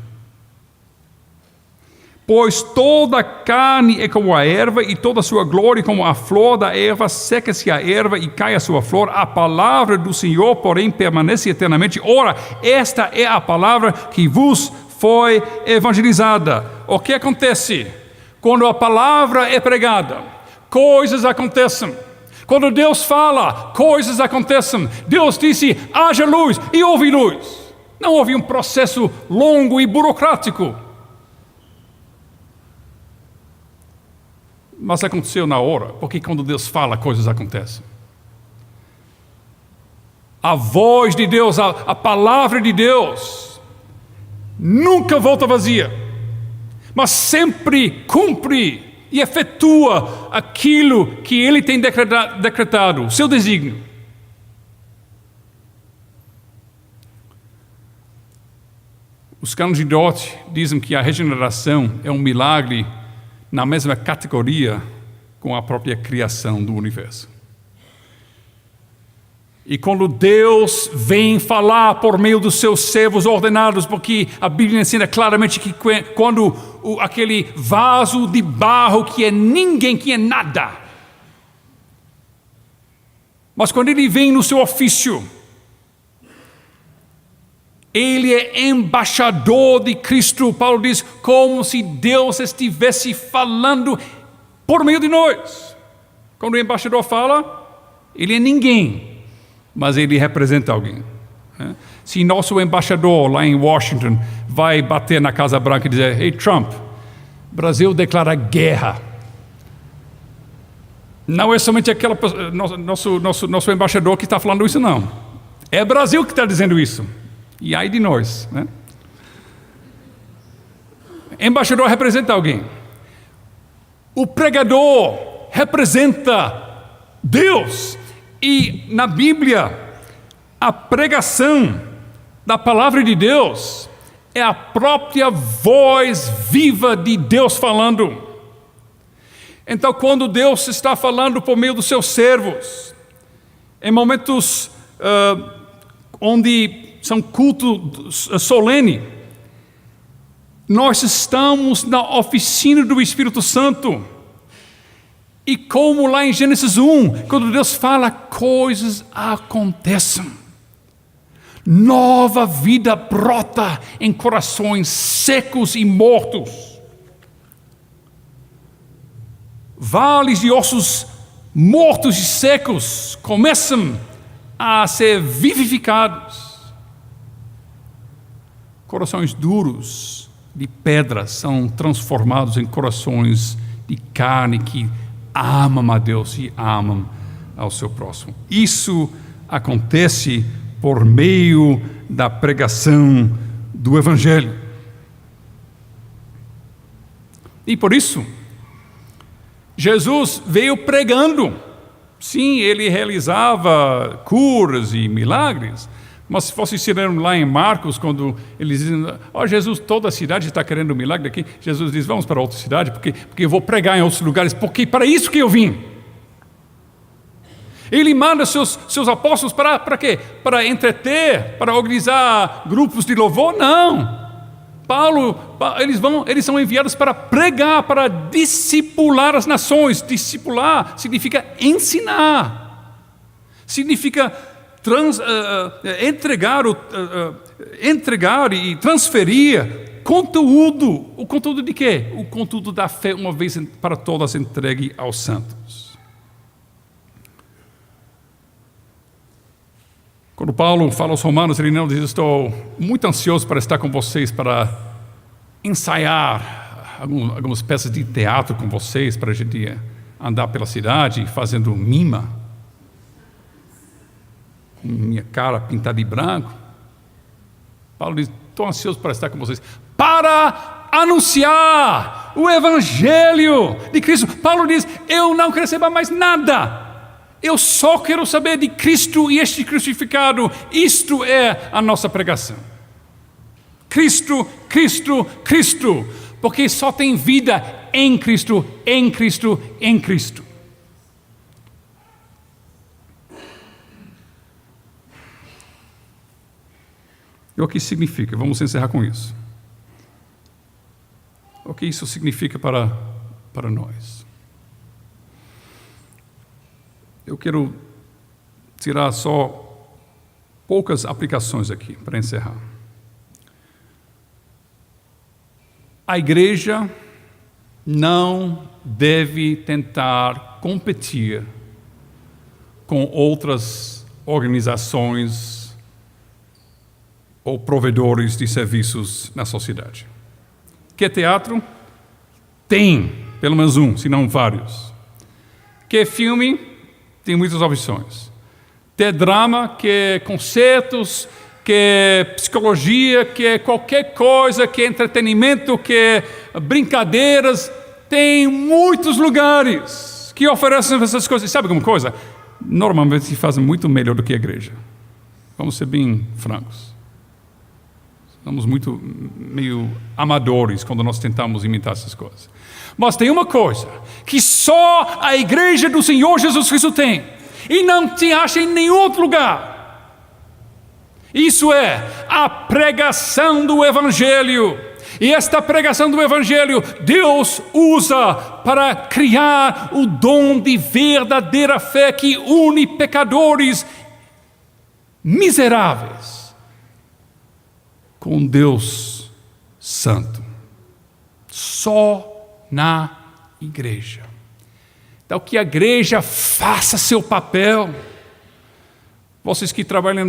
Pois toda carne é como a erva, e toda a sua glória como a flor da erva, seca-se a erva e cai a sua flor. A palavra do Senhor, porém, permanece eternamente. Ora, esta é a palavra que vos foi evangelizada. O que acontece? Quando a palavra é pregada, coisas acontecem. Quando Deus fala, coisas acontecem. Deus disse, haja luz, e houve luz. Não houve um processo longo e burocrático. Mas aconteceu na hora, porque quando Deus fala, coisas acontecem. A voz de Deus, a palavra de Deus, nunca volta vazia, mas sempre cumpre e efetua aquilo que Ele tem decretado, o seu desígnio. Os cânones de Dort dizem que a regeneração é um milagre na mesma categoria com a própria criação do universo. E quando Deus vem falar por meio dos seus servos ordenados, porque a Bíblia ensina claramente que quando aquele vaso de barro que é ninguém, que é nada, mas quando ele vem no seu ofício, ele é embaixador de Cristo. Paulo diz, como se Deus estivesse falando por meio de nós. Quando o embaixador fala, ele é ninguém, mas ele representa alguém. Se nosso embaixador lá em Washington vai bater na Casa Branca e dizer, hey Trump, Brasil declara guerra. Não é somente nosso embaixador que está falando isso, não. É o Brasil que está dizendo isso. E ai de nós, né? Embaixador representa alguém. O pregador representa Deus. E na Bíblia, a pregação da palavra de Deus é a própria voz viva de Deus falando. Então, quando Deus está falando por meio dos seus servos, em momentos onde são cultos solene, nós estamos na oficina do Espírito Santo. E como lá em Gênesis 1, quando Deus fala, coisas acontecem. Nova vida brota em corações secos e mortos. Vales de ossos mortos e secos começam a ser vivificados. Corações duros de pedra são transformados em corações de carne que amam a Deus e amam ao seu próximo. Isso acontece por meio da pregação do Evangelho. E por isso, Jesus veio pregando. Sim, ele realizava curas e milagres, mas se vocês se lembram lá em Marcos, quando eles dizem, Jesus, toda a cidade está querendo um milagre aqui, Jesus diz, vamos para outra cidade, porque eu vou pregar em outros lugares, porque para isso que eu vim. Ele manda seus apóstolos para quê? Para entreter, para organizar grupos de louvor? Não. Eles são enviados para pregar, para discipular as nações. Discipular significa ensinar. Significa entregar e transferir conteúdo. O conteúdo de quê? O conteúdo da fé, uma vez para todas entregue aos santos. Quando Paulo fala aos romanos, ele não diz, estou muito ansioso para estar com vocês, para ensaiar algumas peças de teatro com vocês, para a gente andar pela cidade fazendo mima, com minha cara pintada de branco. Paulo diz, estou ansioso para estar com vocês, para anunciar o Evangelho de Cristo. Paulo diz, eu não quero saber mais nada. Eu só quero saber de Cristo e este crucificado. Isto é a nossa pregação. Cristo, Cristo, Cristo. Porque só tem vida em Cristo, em Cristo, em Cristo. E o que significa? Vamos encerrar com isso. O que isso significa para nós? Eu quero tirar só poucas aplicações aqui para encerrar. A igreja não deve tentar competir com outras organizações ou provedores de serviços na sociedade. Quer teatro? Tem, pelo menos um, se não vários. Quer filme? Tem muitas opções. é drama, que é concertos, que é psicologia, que é qualquer coisa, que é entretenimento, que é brincadeiras. Tem muitos lugares que oferecem essas coisas. Sabe alguma coisa? Normalmente se fazem muito melhor do que a igreja. Vamos ser bem francos. Somos meio amadores quando nós tentamos imitar essas coisas. Mas tem uma coisa que só a igreja do Senhor Jesus Cristo tem, e não se acha em nenhum outro lugar. Isso é a pregação do Evangelho. E esta pregação do Evangelho, Deus usa para criar o dom de verdadeira fé que une pecadores miseráveis com Deus Santo. Só na igreja. Então, que a igreja faça seu papel. Vocês que trabalham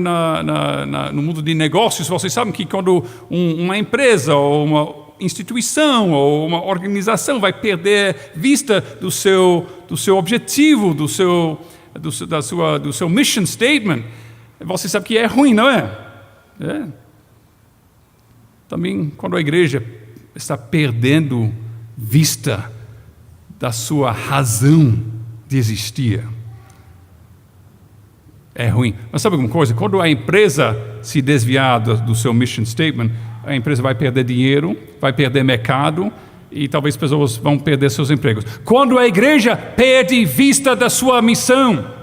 no mundo de negócios, vocês sabem que quando uma empresa ou uma instituição ou uma organização vai perder vista do seu objetivo, do seu mission statement, você sabe que é ruim, não é? Também quando a igreja está perdendo vista da sua razão de existir, é ruim. Mas sabe alguma coisa? Quando a empresa se desviar do seu mission statement, a empresa vai perder dinheiro, vai perder mercado e talvez pessoas vão perder seus empregos. Quando a igreja perde vista da sua missão,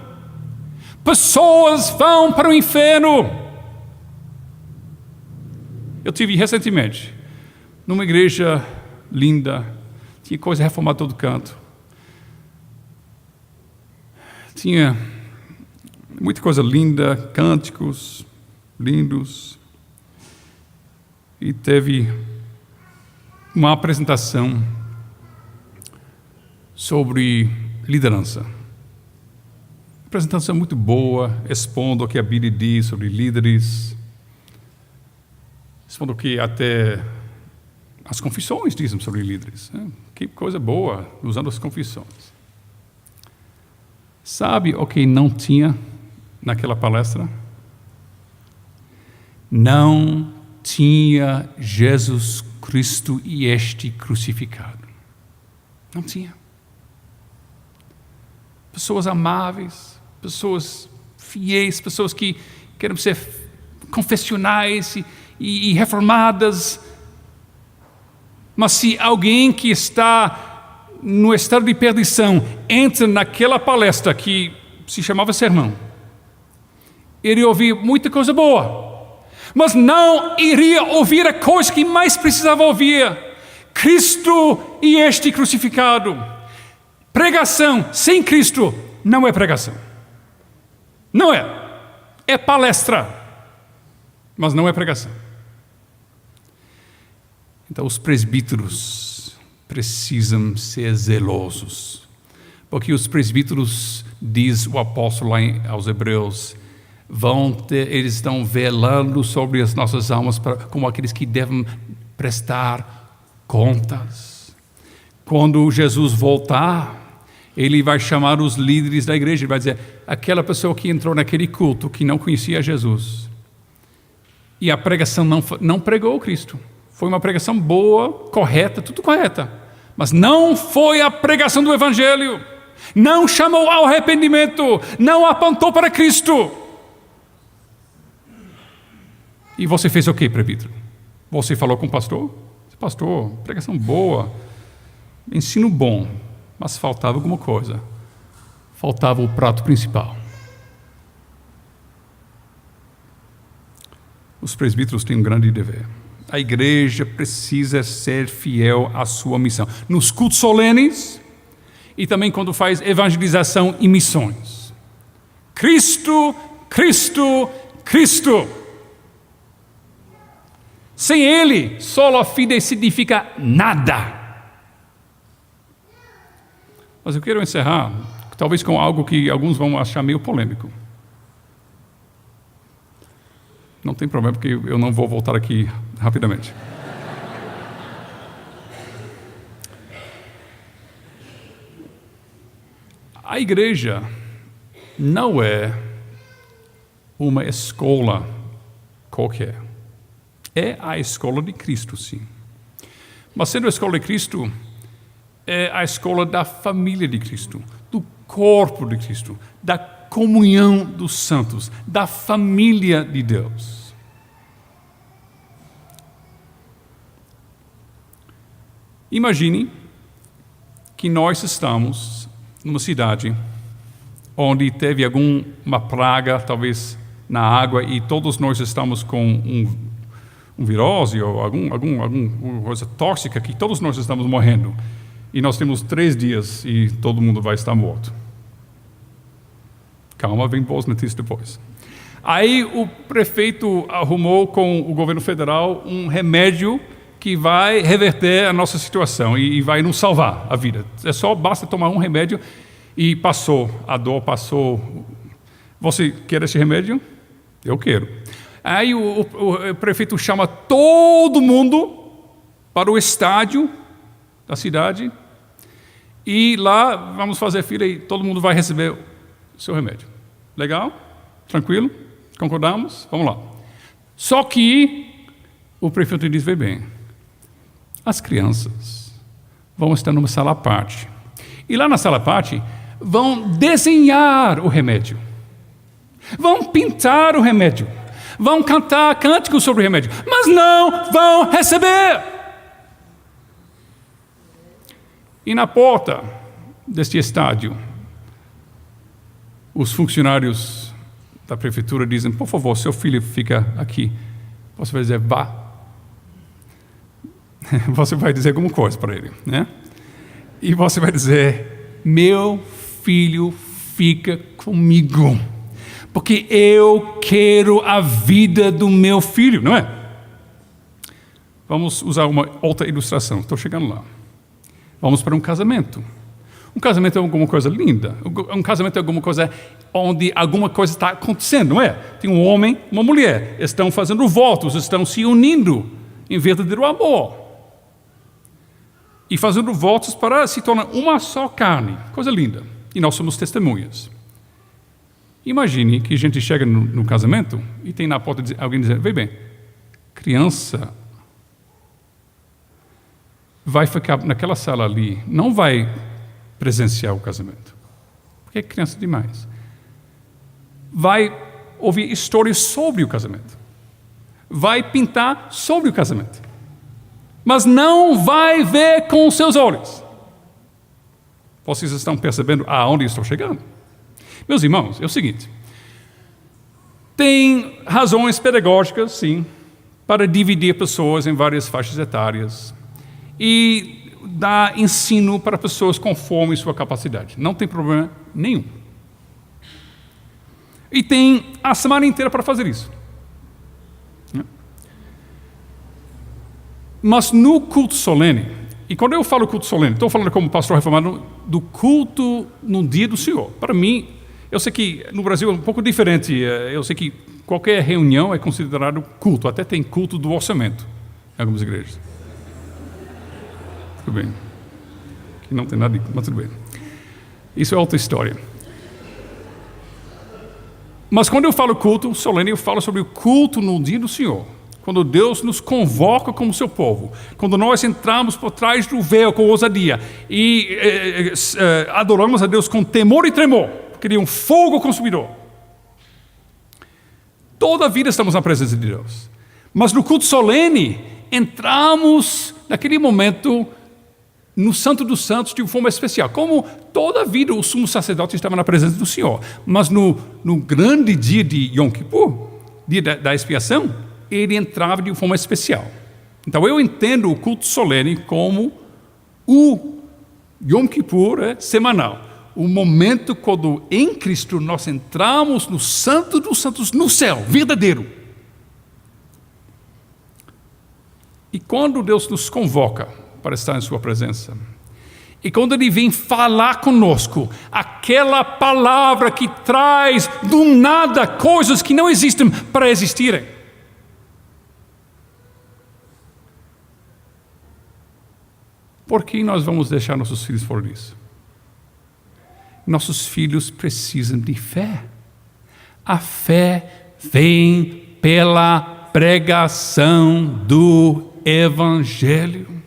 pessoas vão para o inferno. Eu tive recentemente numa igreja linda, tinha coisa reformada a todo canto. Tinha muita coisa linda, cânticos lindos. E teve uma apresentação sobre liderança. Apresentação muito boa, expondo o que a Bíblia diz sobre líderes, expondo o que até as confissões dizem sobre líderes. Que coisa boa, usando as confissões. Sabe o que não tinha naquela palestra? Não tinha Jesus Cristo e este crucificado. Não tinha. Pessoas amáveis, pessoas fiéis, pessoas que querem ser confessionais e reformadas. Mas se alguém que está no estado de perdição entra naquela palestra que se chamava sermão, iria ouvir muita coisa boa, mas não iria ouvir a coisa que mais precisava ouvir: Cristo e este crucificado. Pregação sem Cristo não é pregação. Não é. É palestra, mas não é pregação. Então os presbíteros precisam ser zelosos, porque os presbíteros, diz o apóstolo lá aos Hebreus, eles estão velando sobre as nossas almas como aqueles que devem prestar contas. Quando Jesus voltar, ele vai chamar os líderes da igreja e vai dizer: aquela pessoa que entrou naquele culto, que não conhecia Jesus, e a pregação não pregou o Cristo. Foi uma pregação boa, correta, tudo correta, mas não foi a pregação do Evangelho, não chamou ao arrependimento, não apontou para Cristo. E você fez o quê, presbítero? Você falou com o pastor? Pastor, pregação boa, ensino bom, mas faltava alguma coisa. Faltava o prato principal. Os presbíteros têm um grande dever. A igreja precisa ser fiel à sua missão. Nos cultos solenes e também quando faz evangelização e missões. Cristo, Cristo, Cristo. Sem Ele, sola fide significa nada. Mas eu quero encerrar, talvez com algo que alguns vão achar meio polêmico. Não tem problema, porque eu não vou voltar aqui rapidamente. A igreja não é uma escola qualquer. É a escola de Cristo, sim. Mas sendo a escola de Cristo, é a escola da família de Cristo, do corpo de Cristo, da comunhão dos santos, da família de Deus. Imagine que nós estamos numa cidade onde teve alguma praga, talvez na água, e todos nós estamos com um virose ou alguma coisa tóxica, que todos nós estamos morrendo. E nós temos 3 dias e todo mundo vai estar morto. Calma, vem boas notícias depois. Aí o prefeito arrumou com o governo federal um remédio que vai reverter a nossa situação e vai nos salvar a vida. Basta tomar um remédio e passou, a dor passou. Você quer esse remédio? Eu quero. Aí o prefeito chama todo mundo para o estádio da cidade e lá vamos fazer fila e todo mundo vai receber o seu remédio. Legal? Tranquilo? Concordamos? Vamos lá. Só que o prefeito diz, vê bem, as crianças vão estar numa sala à parte. E lá na sala à parte vão desenhar o remédio. Vão pintar o remédio. Vão cantar cânticos sobre o remédio. Mas não vão receber. E na porta deste estádio, os funcionários da prefeitura dizem, por favor, seu filho fica aqui. Você vai dizer, vá. Você vai dizer alguma coisa para ele, né? E você vai dizer, meu filho fica comigo, porque eu quero a vida do meu filho, não é? Vamos usar uma outra ilustração, estou chegando lá. Vamos para um casamento. Um casamento é alguma coisa linda. Um casamento é alguma coisa onde alguma coisa está acontecendo, não é? Tem um homem, uma mulher, estão fazendo votos, estão se unindo em verdadeiro amor. E fazendo votos para se tornar uma só carne. Coisa linda. E nós somos testemunhas. Imagine que a gente chega no casamento e tem na porta alguém dizendo, vem bem, criança vai ficar naquela sala ali, não vai presenciar o casamento, porque é criança demais. Vai ouvir histórias sobre o casamento. Vai pintar sobre o casamento. Mas não vai ver com os seus olhos. Vocês estão percebendo aonde estou chegando? Meus irmãos, é o seguinte. Tem razões pedagógicas, sim, para dividir pessoas em várias faixas etárias e dar ensino para pessoas conforme sua capacidade. Não tem problema nenhum. E tem a semana inteira para fazer isso. Mas no culto solene, e quando eu falo culto solene, estou falando como pastor reformado do culto no dia do Senhor. Para mim, eu sei que no Brasil é um pouco diferente. Eu sei que qualquer reunião é considerado culto. Até tem culto do orçamento em algumas igrejas. Tudo bem. Aqui não tem nada de... mas tudo bem. Isso é outra história. Mas quando eu falo culto solene, eu falo sobre o culto no dia do Senhor. Quando Deus nos convoca como seu povo, quando nós entramos por trás do véu com ousadia e adoramos a Deus com temor e tremor, porque Ele é um fogo consumidor. Toda a vida estamos na presença de Deus. Mas no culto solene, entramos naquele momento no Santo dos Santos de uma forma especial. Como toda a vida o sumo sacerdote estava na presença do Senhor. Mas no grande dia de Yom Kippur, dia da expiação, ele entrava de uma forma especial. Então eu entendo o culto solene como o Yom Kippur semanal. O momento quando em Cristo nós entramos no Santo dos Santos, no céu, verdadeiro. E quando Deus nos convoca para estar em sua presença, e quando Ele vem falar conosco, aquela palavra que traz do nada coisas que não existem para existirem, por que nós vamos deixar nossos filhos fora disso? Nossos filhos precisam de fé. A fé vem pela pregação do Evangelho.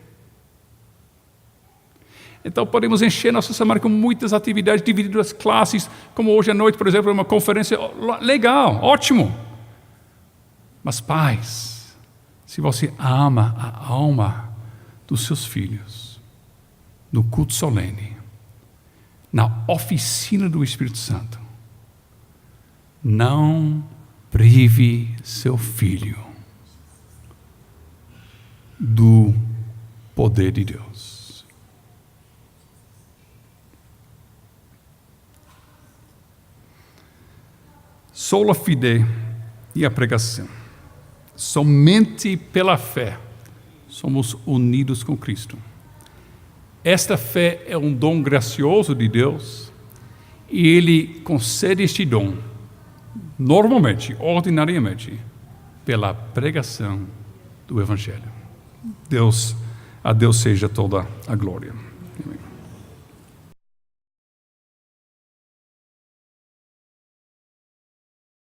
Então podemos encher nossa semana com muitas atividades, divididas as classes, como hoje à noite, por exemplo, uma conferência legal, ótimo. Mas pais, se você ama a alma dos seus filhos, no culto solene, na oficina do Espírito Santo, não prive seu filho do poder de Deus. Sola fide e a pregação. Somente pela fé somos unidos com Cristo. Esta fé é um dom gracioso de Deus e Ele concede este dom, normalmente, ordinariamente, pela pregação do Evangelho. A Deus seja toda a glória.